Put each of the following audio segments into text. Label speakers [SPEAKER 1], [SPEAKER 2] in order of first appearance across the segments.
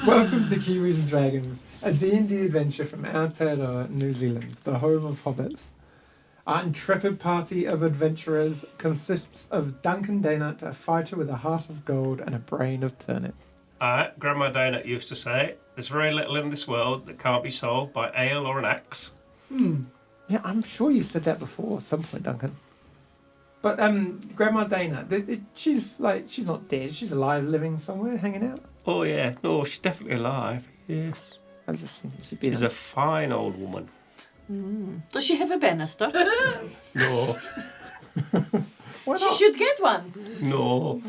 [SPEAKER 1] Welcome to Kiwis and Dragons, a D&D adventure from Aotearoa, New Zealand, the home of hobbits. Our intrepid party of adventurers consists of Duncan Daynut, a fighter with a heart of gold and a brain of turnip.
[SPEAKER 2] Grandma Daynut used to say, there's very little in this world that can't be solved by ale or an axe.
[SPEAKER 1] Yeah, I'm sure you said that before at some point, Duncan. But Grandma Daynut, she's not dead. She's alive, living somewhere, hanging out.
[SPEAKER 2] Oh yeah, no, she's definitely alive. Yes.
[SPEAKER 1] I was just thinking
[SPEAKER 2] She's a fine old woman.
[SPEAKER 3] Does she have a banister?
[SPEAKER 2] No,
[SPEAKER 1] Why
[SPEAKER 3] She
[SPEAKER 1] not?
[SPEAKER 3] should get one.
[SPEAKER 2] no.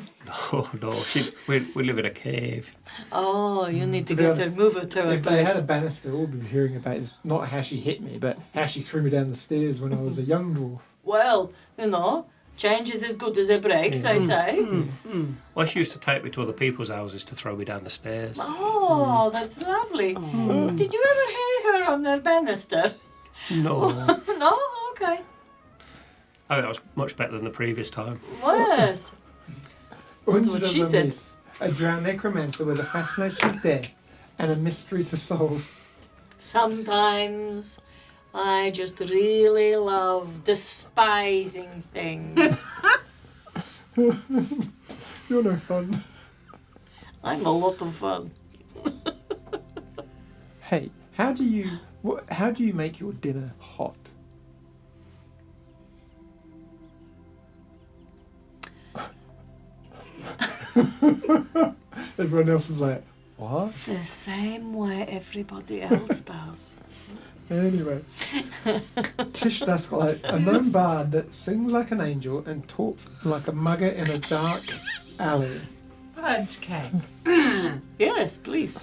[SPEAKER 2] We live in a cave.
[SPEAKER 3] Oh, you need to
[SPEAKER 1] To be
[SPEAKER 3] get her, move her to a
[SPEAKER 1] If they had a
[SPEAKER 3] place.
[SPEAKER 1] banister, all we've been hearing about is not how she hit me, but how she threw me down the stairs when I was a young dwarf.
[SPEAKER 3] Well, change is as good as a break, they say.
[SPEAKER 2] Well, she used to take me to other people's houses to throw me down the stairs.
[SPEAKER 3] Oh, that's lovely. Did you ever hear her on their banister?
[SPEAKER 2] No.
[SPEAKER 3] No? Okay.
[SPEAKER 2] I think that was much better than the previous time.
[SPEAKER 3] Yes. That's what she said.
[SPEAKER 1] Miss, a drowned necromancer with a fascination of death and a mystery to solve.
[SPEAKER 3] Sometimes I just really love despising things.
[SPEAKER 1] You're no fun.
[SPEAKER 3] I'm a lot of fun.
[SPEAKER 1] Hey, how do you make your dinner hot? Everyone else is like, what?
[SPEAKER 3] The same way everybody else does.
[SPEAKER 1] Anyway, Tish Dusklight, a known bard that sings like an angel and talks like a mugger in a dark alley.
[SPEAKER 4] Fudge cake.
[SPEAKER 3] Yes, please.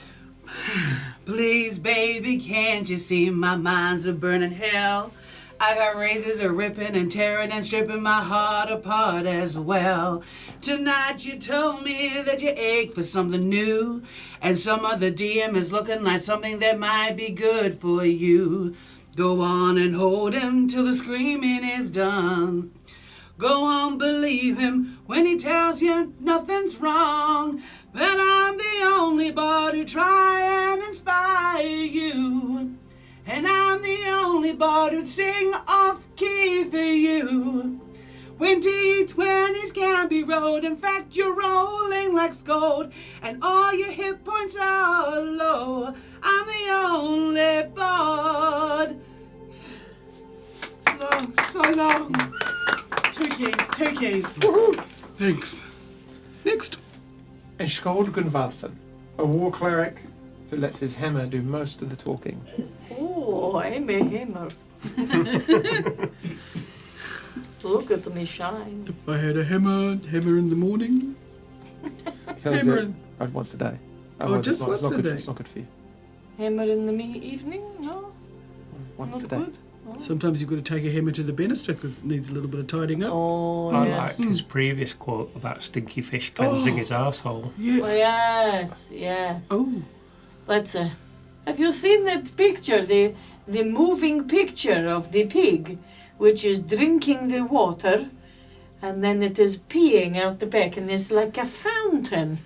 [SPEAKER 4] Please, baby, can't you see my mind's a burning hell? I got razors a ripping and tearing and stripping my heart apart as well. Tonight you told me that you ache for something new, and some other DM is looking like something that might be good for you. Go on and hold him till the screaming is done. Go on, believe him when he tells you nothing's wrong. But I'm the only bard who try and inspire you. And I'm the only bard who'd sing off key for you. When D20s can't be rolled, in fact you're rolling like scold, and all your hit points are low. I'm the only bard. Long, so long. Two keys.
[SPEAKER 1] Woohoo!
[SPEAKER 4] Thanks. Next.
[SPEAKER 1] And Skald Gunvalson, a war cleric who lets his hammer do most of the talking.
[SPEAKER 3] Oh, I'm a hammer. Look at me shine.
[SPEAKER 5] If I had a hammer in the morning.
[SPEAKER 1] He'll do
[SPEAKER 5] Hammer
[SPEAKER 1] it
[SPEAKER 5] in-
[SPEAKER 1] once a day.
[SPEAKER 5] Oh,
[SPEAKER 1] Otherwise
[SPEAKER 5] just
[SPEAKER 1] it's
[SPEAKER 5] once
[SPEAKER 1] not
[SPEAKER 5] a
[SPEAKER 1] good
[SPEAKER 5] day?
[SPEAKER 1] It's not good for you.
[SPEAKER 3] Hammer in the evening? No,
[SPEAKER 1] Once
[SPEAKER 3] not
[SPEAKER 1] a day.
[SPEAKER 3] good. Oh.
[SPEAKER 5] Sometimes you've got to take a hammer to the banister because it needs a little bit of tidying up.
[SPEAKER 3] Oh,
[SPEAKER 2] I
[SPEAKER 3] yes.
[SPEAKER 2] liked his previous quote about stinky fish cleansing his arsehole.
[SPEAKER 5] Yeah.
[SPEAKER 3] Oh, yes.
[SPEAKER 5] Oh.
[SPEAKER 3] Let's have you seen that picture, the moving picture of the pig, which is drinking the water, and then it is peeing out the back, and it's like a fountain.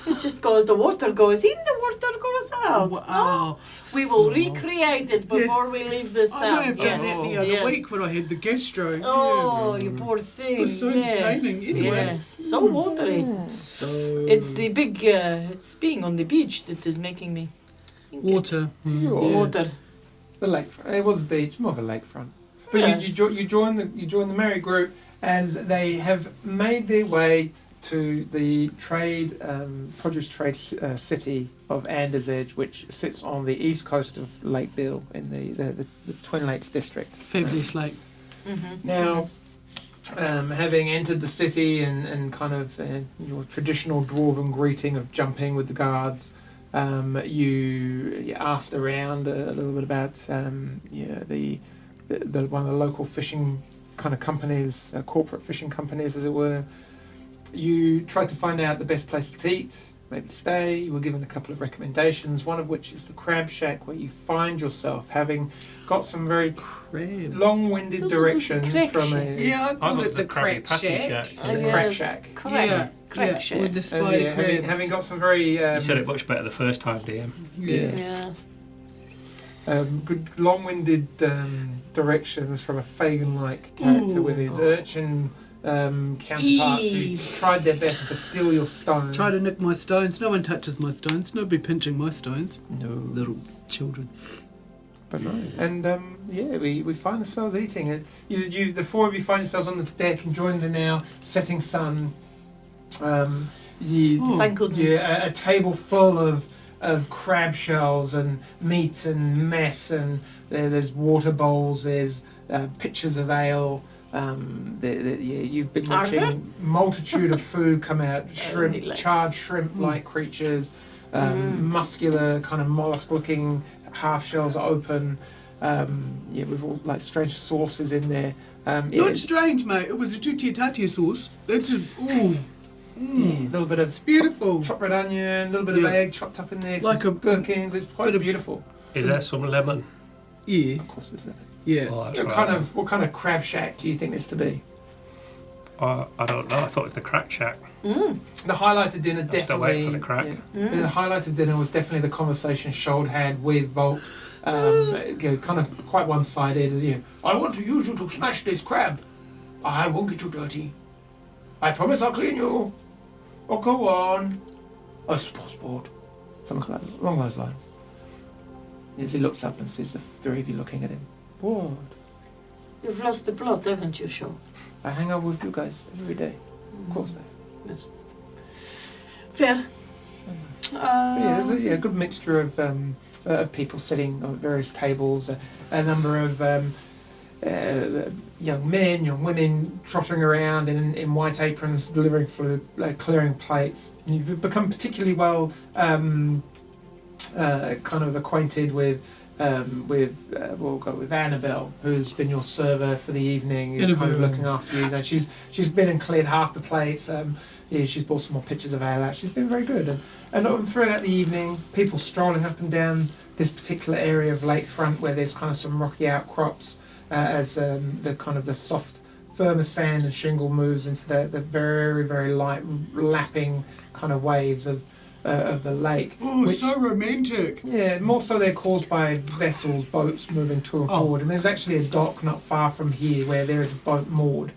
[SPEAKER 3] It just goes, the water goes in, the water goes out.
[SPEAKER 5] Wow.
[SPEAKER 3] No, we will recreate it before we leave this
[SPEAKER 5] I
[SPEAKER 3] town.
[SPEAKER 5] may have done
[SPEAKER 3] Yes,
[SPEAKER 5] that the other
[SPEAKER 3] yes.
[SPEAKER 5] week when I had the gastro.
[SPEAKER 3] Oh, you poor thing.
[SPEAKER 5] It was so
[SPEAKER 3] yes.
[SPEAKER 5] entertaining anyway.
[SPEAKER 3] Yes, so watery.
[SPEAKER 5] So
[SPEAKER 3] It's the big, it's being on the beach that is making me think it.
[SPEAKER 5] water.
[SPEAKER 1] Sure.
[SPEAKER 5] Yeah.
[SPEAKER 3] Water.
[SPEAKER 1] The lakefront. It was a beach, more of a lakefront. But
[SPEAKER 3] Yes.
[SPEAKER 1] you join the merry group as they have made their way to the produce trade city of Anders Edge, which sits on the east coast of Lake Bill in the Twin Lakes district.
[SPEAKER 5] Fabulous lake.
[SPEAKER 3] Mm-hmm.
[SPEAKER 1] Now, having entered the city and kind of your traditional dwarven greeting of jumping with the guards, you asked around a little bit about the one of the local fishing kind of companies, corporate fishing companies, as it were. You tried to find out the best place to eat, maybe stay. You were given a couple of recommendations, one of which is the Crab Shack, where you find yourself having got some very
[SPEAKER 5] Crab.
[SPEAKER 1] long-winded
[SPEAKER 3] Thought it was the
[SPEAKER 1] directions
[SPEAKER 3] crack
[SPEAKER 1] from
[SPEAKER 3] shack.
[SPEAKER 1] a
[SPEAKER 4] Yeah, I
[SPEAKER 2] I
[SPEAKER 4] call
[SPEAKER 2] got
[SPEAKER 4] it the
[SPEAKER 2] Krabby
[SPEAKER 4] crack
[SPEAKER 2] Patty
[SPEAKER 4] shack.
[SPEAKER 3] Oh, yeah.
[SPEAKER 1] crack shack.
[SPEAKER 3] Crack. Crack shack.
[SPEAKER 4] With the
[SPEAKER 1] And,
[SPEAKER 4] spider
[SPEAKER 1] yeah, having,
[SPEAKER 4] crabs.
[SPEAKER 1] having got some very
[SPEAKER 2] You said it much better the first time, DM.
[SPEAKER 1] yes.
[SPEAKER 3] Yeah.
[SPEAKER 1] Good long-winded directions from a Fagin-like character
[SPEAKER 4] Ooh.
[SPEAKER 1] with his urchin counterparts who
[SPEAKER 4] Eeves.
[SPEAKER 1] tried their best to steal your stones.
[SPEAKER 5] Try to nick my stones. No one touches my stones. Nobody pinching my stones.
[SPEAKER 1] No.
[SPEAKER 5] Little children.
[SPEAKER 1] But no. And yeah, we find ourselves eating it. The four of you find yourselves on the deck enjoying the now setting sun.
[SPEAKER 3] Thank goodness.
[SPEAKER 1] Yeah, a table full of crab shells and meat and mess, and there's water bowls, there's pitchers of ale. You've been
[SPEAKER 3] Are there?
[SPEAKER 1] watching multitude of food come out,
[SPEAKER 3] Only
[SPEAKER 1] shrimp,
[SPEAKER 3] like-
[SPEAKER 1] charred shrimp-like creatures, muscular kind of mollusk-looking half shells are open. With all like strange sauces in there.
[SPEAKER 5] Not strange, mate. It was a tutti sauce. That's a... Ooh.
[SPEAKER 1] A little bit of
[SPEAKER 5] Beautiful.
[SPEAKER 1] chopped red onion, a little bit of
[SPEAKER 5] Yeah.
[SPEAKER 1] egg chopped up in there,
[SPEAKER 5] Like
[SPEAKER 1] some
[SPEAKER 5] a
[SPEAKER 1] gherkins. It's quite
[SPEAKER 5] bit of-
[SPEAKER 1] beautiful.
[SPEAKER 2] Is there some lemon?
[SPEAKER 5] Yeah.
[SPEAKER 1] Of course, there's that.
[SPEAKER 5] Yeah.
[SPEAKER 2] Oh, that's
[SPEAKER 1] What
[SPEAKER 2] right.
[SPEAKER 1] what kind of crab shack do you think this to be?
[SPEAKER 2] I don't know. I thought it was the Crack Shack.
[SPEAKER 1] The highlight of dinner
[SPEAKER 2] I'm still
[SPEAKER 1] definitely.
[SPEAKER 2] waiting for the crack.
[SPEAKER 1] The highlight of dinner was definitely the conversation Shold had with Volt. Kind of quite one-sided. I want to use you to smash this crab. I won't get you dirty. I promise I'll clean you. Oh, go on. I suppose, sport. Something like that, along those lines. As he looks up and sees the three of you looking at him. What?
[SPEAKER 3] You've lost the plot, haven't you, Shaw?
[SPEAKER 1] I hang out with you guys every day. Of course.
[SPEAKER 3] Fair.
[SPEAKER 1] Yeah, there's a good mixture of people sitting on various tables, a number of young men, young women trotting around in white aprons, delivering food, clearing plates. And you've become particularly well kind of acquainted with we'll go with Annabelle, who's been your server for the evening, kind of
[SPEAKER 5] Annabelle.
[SPEAKER 1] looking after you. She's been and cleared half the plates. She's brought some more pitchers of ale out. She's been very good. And throughout the evening, people strolling up and down this particular area of lakefront where there's kind of some rocky outcrops as the kind of the soft, firmer sand and shingle moves into the very, very light lapping kind of waves of the lake.
[SPEAKER 5] Oh, so romantic.
[SPEAKER 1] Yeah, more so they're caused by vessels, boats moving to and
[SPEAKER 5] Oh.
[SPEAKER 1] forward. And there's actually a dock not far from here where there is a boat moored,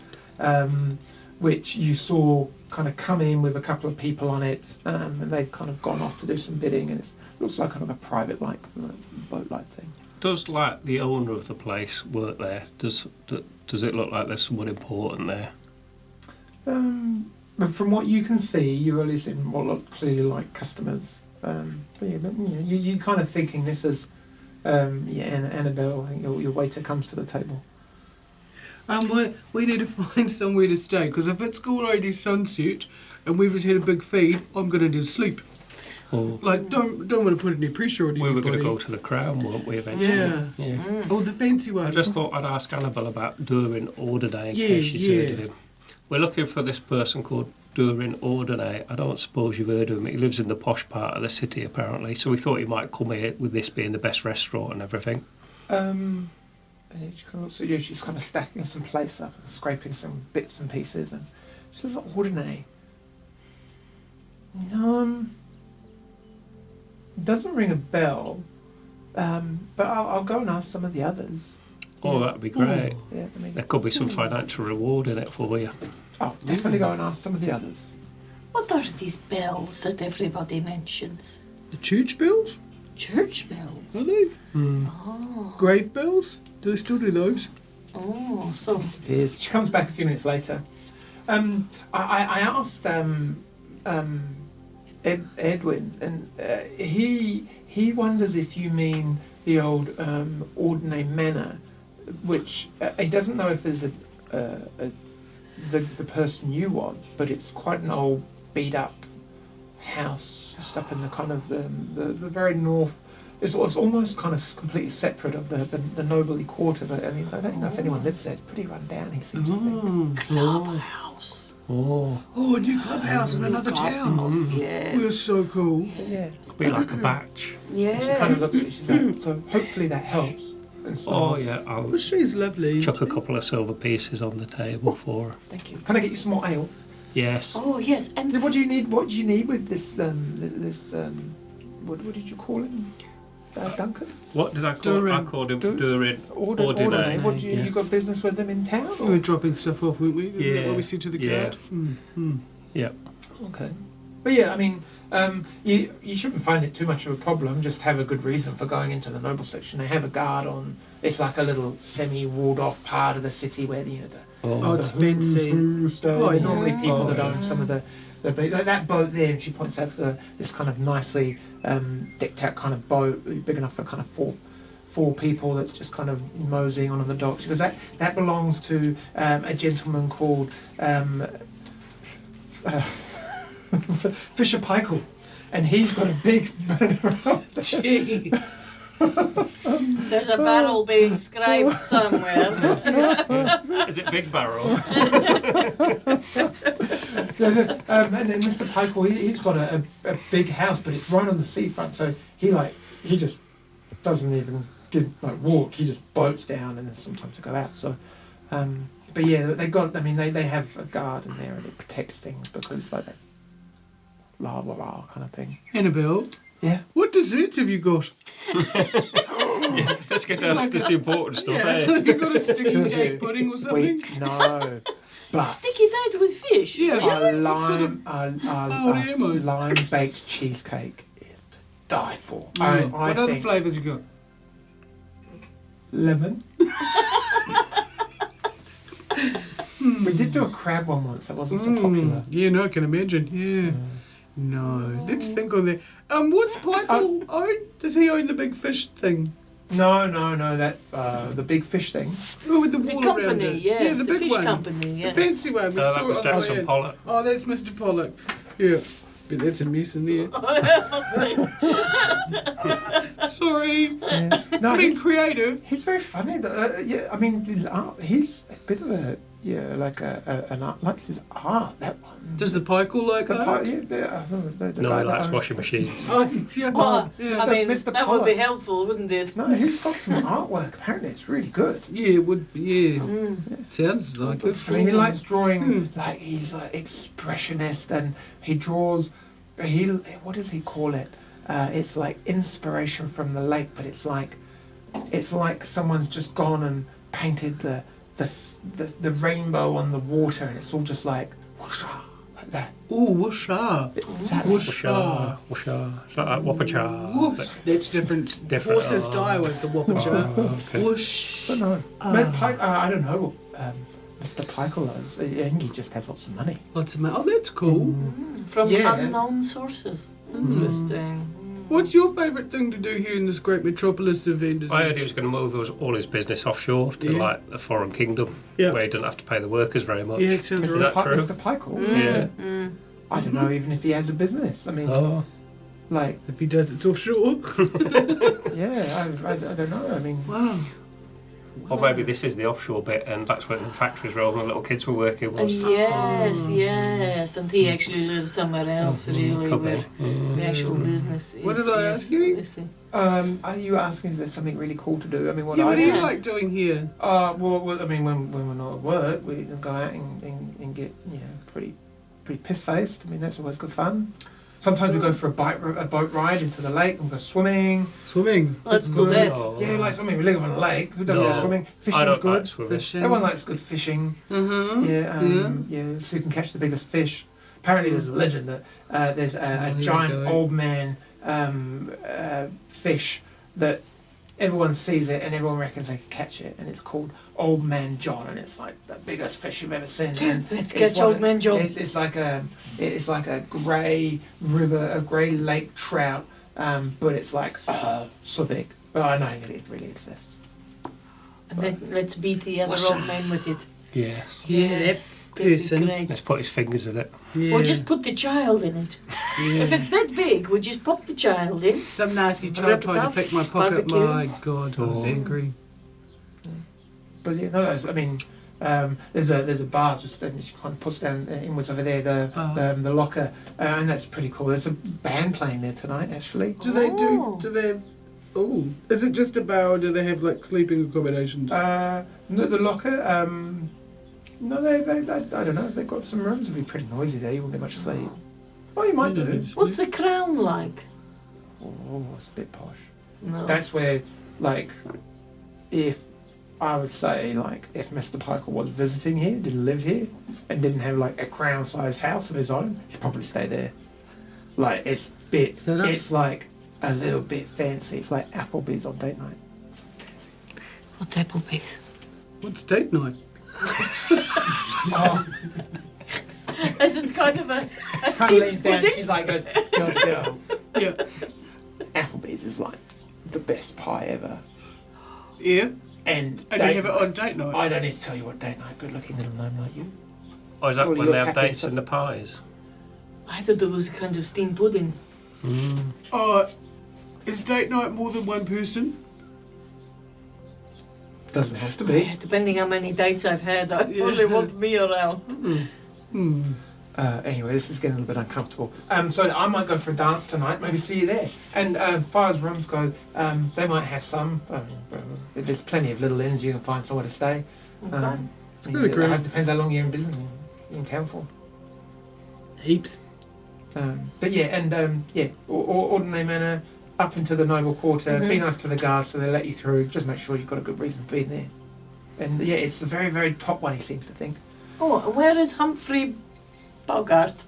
[SPEAKER 1] which you saw kind of come in with a couple of people on it, and they've kind of gone off to do some bidding, and it looks like kind of a private boat-like thing.
[SPEAKER 2] Does like the owner of the place work there? Does it look like there's someone important there?
[SPEAKER 1] But from what you can see, you only see what look clearly like customers. You kind of thinking this is, Annabelle. I think your waiter comes to the table.
[SPEAKER 5] We need to find somewhere to stay, because if it's already sunset and we've just had a big feed, I'm going to need to sleep.
[SPEAKER 2] Or
[SPEAKER 5] Like, don't want to put any pressure on
[SPEAKER 2] we were going to
[SPEAKER 5] anybody.
[SPEAKER 2] go to the Crown, weren't we, eventually?
[SPEAKER 5] Yeah. Oh, the fancy one.
[SPEAKER 2] I just thought I'd ask Annabelle about Durin Ordinay in
[SPEAKER 5] Yeah,
[SPEAKER 2] case she's
[SPEAKER 5] yeah.
[SPEAKER 2] heard of him. We're looking for this person called Durin Ordinay. I don't suppose you've heard of him. He lives in the posh part of the city, apparently. So we thought he might come here with this being the best restaurant and everything.
[SPEAKER 1] And she kind of, she's kind of stacking some plates up and scraping some bits and pieces, and she says, "Ordinary." Doesn't ring a bell, but I'll go and ask some of the others.
[SPEAKER 2] Oh, that'd be great.
[SPEAKER 1] Yeah, I mean,
[SPEAKER 2] There could be some financial reward in it for you.
[SPEAKER 1] I'll definitely go and ask some of the others.
[SPEAKER 3] What are these bells that everybody mentions?
[SPEAKER 5] The church bells?
[SPEAKER 3] Church bells.
[SPEAKER 5] Are they?
[SPEAKER 3] Oh.
[SPEAKER 5] Grave bells? Do they still do those?
[SPEAKER 3] Oh, so
[SPEAKER 1] Disappears. She comes back a few minutes later. I asked Edwin, and he wonders if you mean the old Ordinary Manor, which he doesn't know if there's the person you want, but it's quite an old, beat up house just up in the kind of the very north. It's almost kind of completely separate of the nobly quarter. But I mean, I don't know if anyone lives there. It's pretty run down. He seems to think.
[SPEAKER 3] clubhouse.
[SPEAKER 2] Oh,
[SPEAKER 5] Oh, a new clubhouse in another town.
[SPEAKER 3] Yeah.
[SPEAKER 5] We're so cool.
[SPEAKER 1] Yeah.
[SPEAKER 2] could be like a batch.
[SPEAKER 1] She
[SPEAKER 3] Yeah.
[SPEAKER 1] kind of looks at it. She's like, so hopefully that helps. And
[SPEAKER 2] Oh
[SPEAKER 1] smiles.
[SPEAKER 2] yeah,
[SPEAKER 5] Oh,
[SPEAKER 2] I'll
[SPEAKER 5] she's lovely.
[SPEAKER 2] chuck a couple of silver pieces on the table for her.
[SPEAKER 1] Thank you. Can I get you some more ale?
[SPEAKER 2] Yes.
[SPEAKER 3] Oh yes, and
[SPEAKER 1] What do you need? What do you need with this? What did you call him? Duncan?
[SPEAKER 2] What did I call him? I called him Durin.
[SPEAKER 1] Ordinary. What do you?
[SPEAKER 2] Yeah.
[SPEAKER 1] You got business with them in town?
[SPEAKER 5] We were dropping stuff off, weren't we? Isn't that
[SPEAKER 2] Yeah.
[SPEAKER 5] what we said to the
[SPEAKER 2] Yeah.
[SPEAKER 5] guard?
[SPEAKER 2] Yeah.
[SPEAKER 1] Okay. But yeah, I mean, you shouldn't find it too much of a problem. Just have a good reason for going into the noble section. They have a guard on. It's like a little semi-walled-off part of the city where the
[SPEAKER 5] Oh, it's
[SPEAKER 1] the who's
[SPEAKER 5] fancy.
[SPEAKER 1] who stay.
[SPEAKER 5] Oh, yeah.
[SPEAKER 1] Normally people that
[SPEAKER 2] Oh,
[SPEAKER 1] own some of the that boat there, and she points out this kind of nicely decked out kind of boat, big enough for kind of four people. That's just kind of moseying on the docks. Because that belongs to a gentleman called Fisher Peichel, and he's got a big.
[SPEAKER 5] Jeez.
[SPEAKER 3] there's a barrel being scribed somewhere.
[SPEAKER 2] Is it Big Barrel?
[SPEAKER 1] And then Mr. Peichel, he's got a big house, but it's right on the seafront. So he just doesn't even walk. He just boats down, and then sometimes to go out. So, but yeah, they have a guard in there, and it protects things because like that, blah blah blah kind of thing.
[SPEAKER 5] Annabelle,
[SPEAKER 1] Yeah.
[SPEAKER 5] what desserts have you got?
[SPEAKER 2] Yeah, let's get down to this important stuff, eh?
[SPEAKER 5] Have you got a sticky
[SPEAKER 1] Does
[SPEAKER 5] egg
[SPEAKER 1] it?
[SPEAKER 5] pudding or something?
[SPEAKER 1] No, but
[SPEAKER 3] Sticky that with fish.
[SPEAKER 5] Yeah.
[SPEAKER 1] a
[SPEAKER 5] What am I?
[SPEAKER 1] lime baked cheesecake is to die for.
[SPEAKER 5] I
[SPEAKER 1] I
[SPEAKER 5] what other
[SPEAKER 1] think
[SPEAKER 5] flavours you got?
[SPEAKER 1] lemon. We did do a crab one once. That wasn't so popular.
[SPEAKER 5] Yeah, no, I can imagine. Yeah. No, let's think on that. What's Michael own? Does he own the big fish thing?
[SPEAKER 1] No. That's the big fish thing.
[SPEAKER 5] Oh, with the
[SPEAKER 3] The
[SPEAKER 5] wall around
[SPEAKER 3] company,
[SPEAKER 5] it.
[SPEAKER 3] yes,
[SPEAKER 5] yeah, the
[SPEAKER 3] the
[SPEAKER 5] big
[SPEAKER 3] fish
[SPEAKER 5] one.
[SPEAKER 3] company, yes.
[SPEAKER 5] The fancy one. We
[SPEAKER 2] No, that
[SPEAKER 5] saw
[SPEAKER 2] was
[SPEAKER 5] it on the
[SPEAKER 2] Jackson
[SPEAKER 5] way in.
[SPEAKER 2] Pollock.
[SPEAKER 5] Oh, that's Mr. Pollock. Yeah, but that's a mess in there. Sorry.
[SPEAKER 1] Yeah. No,
[SPEAKER 5] I mean,
[SPEAKER 1] he's,
[SPEAKER 5] creative.
[SPEAKER 1] he's very funny. Yeah, I mean, he's a bit of a an art, like his art. That one.
[SPEAKER 5] Does the Peichel like
[SPEAKER 1] The
[SPEAKER 5] art?
[SPEAKER 1] the
[SPEAKER 2] No,
[SPEAKER 1] guy
[SPEAKER 2] he
[SPEAKER 1] that
[SPEAKER 2] likes
[SPEAKER 1] owns-
[SPEAKER 2] washing machines.
[SPEAKER 5] Oh, yeah.
[SPEAKER 3] Well,
[SPEAKER 5] yeah.
[SPEAKER 3] I mean,
[SPEAKER 1] Mr.
[SPEAKER 3] that would be
[SPEAKER 1] Pollock.
[SPEAKER 3] helpful, wouldn't it?
[SPEAKER 1] No, he's got some artwork. Apparently, it's really good.
[SPEAKER 5] Yeah, it would be, yeah.
[SPEAKER 3] Mm.
[SPEAKER 5] Sounds like it.
[SPEAKER 1] I mean, he likes drawing. Like he's like expressionist, and he draws. What does he call it? It's like inspiration from the lake, but it's like someone's just gone and painted the rainbow on the water, and it's all just like whoosh, like that.
[SPEAKER 5] Ooh, whoosha.
[SPEAKER 1] Is that
[SPEAKER 2] Whoosha, whoosha. It's like that Whoppacha.
[SPEAKER 5] Whoosh. That's different.
[SPEAKER 2] Different,
[SPEAKER 5] Horses
[SPEAKER 2] oh.
[SPEAKER 5] die with the whoppacha.
[SPEAKER 2] Oh, okay.
[SPEAKER 5] Whoosh.
[SPEAKER 1] I don't know. But I don't know. Mr. Peichel does. I think he just has lots of money.
[SPEAKER 5] Lots of oh, that's cool.
[SPEAKER 3] From
[SPEAKER 1] Yeah.
[SPEAKER 3] unknown sources. Interesting.
[SPEAKER 5] What's your favourite thing to do here in this great metropolis of Enders?
[SPEAKER 2] I heard he was going to move all his business offshore to
[SPEAKER 5] Yeah.
[SPEAKER 2] like a foreign kingdom
[SPEAKER 5] Yeah.
[SPEAKER 2] where he didn't have to pay the workers very much.
[SPEAKER 5] Yeah, it sounds
[SPEAKER 2] Is
[SPEAKER 5] right.
[SPEAKER 2] that true?
[SPEAKER 1] Mr. Peichel?
[SPEAKER 2] Yeah.
[SPEAKER 3] Mm.
[SPEAKER 1] I don't know even if he has a business. I mean,
[SPEAKER 2] Oh,
[SPEAKER 1] like,
[SPEAKER 5] If he does, it's offshore.
[SPEAKER 1] yeah, I don't know. I mean,
[SPEAKER 5] Wow.
[SPEAKER 2] or maybe this is the offshore bit, and that's when the factories where all the little kids were working was.
[SPEAKER 3] Yes, and he actually lives somewhere else, really,
[SPEAKER 2] Could be.
[SPEAKER 3] where the actual business is.
[SPEAKER 5] What did I
[SPEAKER 3] yes,
[SPEAKER 5] ask you?
[SPEAKER 3] I see.
[SPEAKER 1] are you asking if there's something really cool to do? I mean, what
[SPEAKER 5] Yeah,
[SPEAKER 1] I
[SPEAKER 5] what do you
[SPEAKER 1] do?
[SPEAKER 5] like doing here?
[SPEAKER 1] Well, I mean, when we're not at work, we can go out and get pretty piss faced. I mean, that's always good fun. Sometimes we go for a boat ride into the lake and go swimming.
[SPEAKER 5] Swimming.
[SPEAKER 3] Let's do
[SPEAKER 1] good.
[SPEAKER 3] that.
[SPEAKER 2] Oh.
[SPEAKER 1] Yeah, like swimming. We live on a lake. Who doesn't
[SPEAKER 2] No.
[SPEAKER 1] like swimming?
[SPEAKER 2] I
[SPEAKER 1] Fishing's
[SPEAKER 2] don't
[SPEAKER 1] good.
[SPEAKER 2] like swimming.
[SPEAKER 5] Fishing.
[SPEAKER 1] Everyone likes good fishing.
[SPEAKER 5] Mm-hmm.
[SPEAKER 1] Yeah, so you can catch the biggest fish. Apparently, there's a legend that there's a
[SPEAKER 5] you
[SPEAKER 1] giant
[SPEAKER 5] go.
[SPEAKER 1] old man fish that everyone sees it and everyone reckons they can catch it, and it's called Old Man John, and it's like the biggest fish you've ever seen. And
[SPEAKER 3] Let's
[SPEAKER 1] it's
[SPEAKER 3] catch
[SPEAKER 1] one
[SPEAKER 3] Old
[SPEAKER 1] of-
[SPEAKER 3] Man John.
[SPEAKER 1] It's like a grey river, a grey lake trout, but it's like so big. But I know it really exists.
[SPEAKER 3] And let's beat the other
[SPEAKER 5] What's
[SPEAKER 3] old
[SPEAKER 5] that?
[SPEAKER 3] man with it.
[SPEAKER 2] Yes.
[SPEAKER 5] Yeah,
[SPEAKER 3] Yes,
[SPEAKER 5] that
[SPEAKER 3] that'd be
[SPEAKER 5] person.
[SPEAKER 3] great.
[SPEAKER 2] Let's put his fingers in it.
[SPEAKER 5] Yeah.
[SPEAKER 3] Or just put the child in it. If it's that big, we just pop the child in.
[SPEAKER 5] Some nasty
[SPEAKER 3] Rip
[SPEAKER 5] child
[SPEAKER 3] it
[SPEAKER 5] tried to
[SPEAKER 3] up,
[SPEAKER 5] pick my pocket.
[SPEAKER 3] barbecue.
[SPEAKER 5] My God, I was
[SPEAKER 2] Oh.
[SPEAKER 5] angry.
[SPEAKER 1] But yeah, no, I mean, There's a bar just, and she kind of puts down inwards over there the locker, and that's pretty cool. There's a band playing there tonight, actually.
[SPEAKER 5] Do they Oh, is it just a bar, or do they have like sleeping accommodations?
[SPEAKER 1] The locker. No, they I don't know. If they've got some rooms. It'd be pretty noisy there. You wouldn't get much sleep. Oh, you might do.
[SPEAKER 3] What's the Crown like?
[SPEAKER 1] Oh, it's a bit posh.
[SPEAKER 3] No.
[SPEAKER 1] That's where, like, if I would say, like, if Mr. Piker was visiting here, didn't live here, and didn't have like a crown-sized house of his own, he'd probably stay there. Like, it's like a little bit fancy. It's like Applebee's on date night.
[SPEAKER 3] What's Applebee's?
[SPEAKER 5] What's date night?
[SPEAKER 1] Oh,
[SPEAKER 3] Is it kind of a
[SPEAKER 1] kind of
[SPEAKER 3] steamed
[SPEAKER 1] leans down.
[SPEAKER 3] pudding?
[SPEAKER 1] She's like, goes, girl.
[SPEAKER 5] Yeah.
[SPEAKER 1] Applebee's is like the best pie ever.
[SPEAKER 5] Yeah.
[SPEAKER 1] And
[SPEAKER 5] And you have it on date night.
[SPEAKER 1] I don't need to tell you what date night. Good-looking little gnome like you.
[SPEAKER 2] Or is that
[SPEAKER 1] Surely
[SPEAKER 2] when
[SPEAKER 1] you're
[SPEAKER 2] they have
[SPEAKER 1] tapping
[SPEAKER 2] dates
[SPEAKER 1] some-
[SPEAKER 2] in the pies?
[SPEAKER 3] I thought it was a kind of steamed pudding.
[SPEAKER 5] Oh, is date night more than one person?
[SPEAKER 1] Doesn't have to be.
[SPEAKER 3] Depending how many dates I've had, I only want me around.
[SPEAKER 1] Anyway, this is getting a little bit uncomfortable. So I might go for a dance tonight. Maybe see you there. And far as rooms go, they might have some. There's plenty of little inns. You can find somewhere to stay.
[SPEAKER 3] Okay.
[SPEAKER 5] It's really great.
[SPEAKER 1] It depends how long you're in business in town for.
[SPEAKER 5] Heaps.
[SPEAKER 1] But yeah, and ordinary manner up into the noble quarter. Be nice to the guards so they let you through. Just make sure you've got a good reason for being there. And yeah, it's the very, very top one. He seems to think.
[SPEAKER 3] Oh, where is Humphrey Bogart?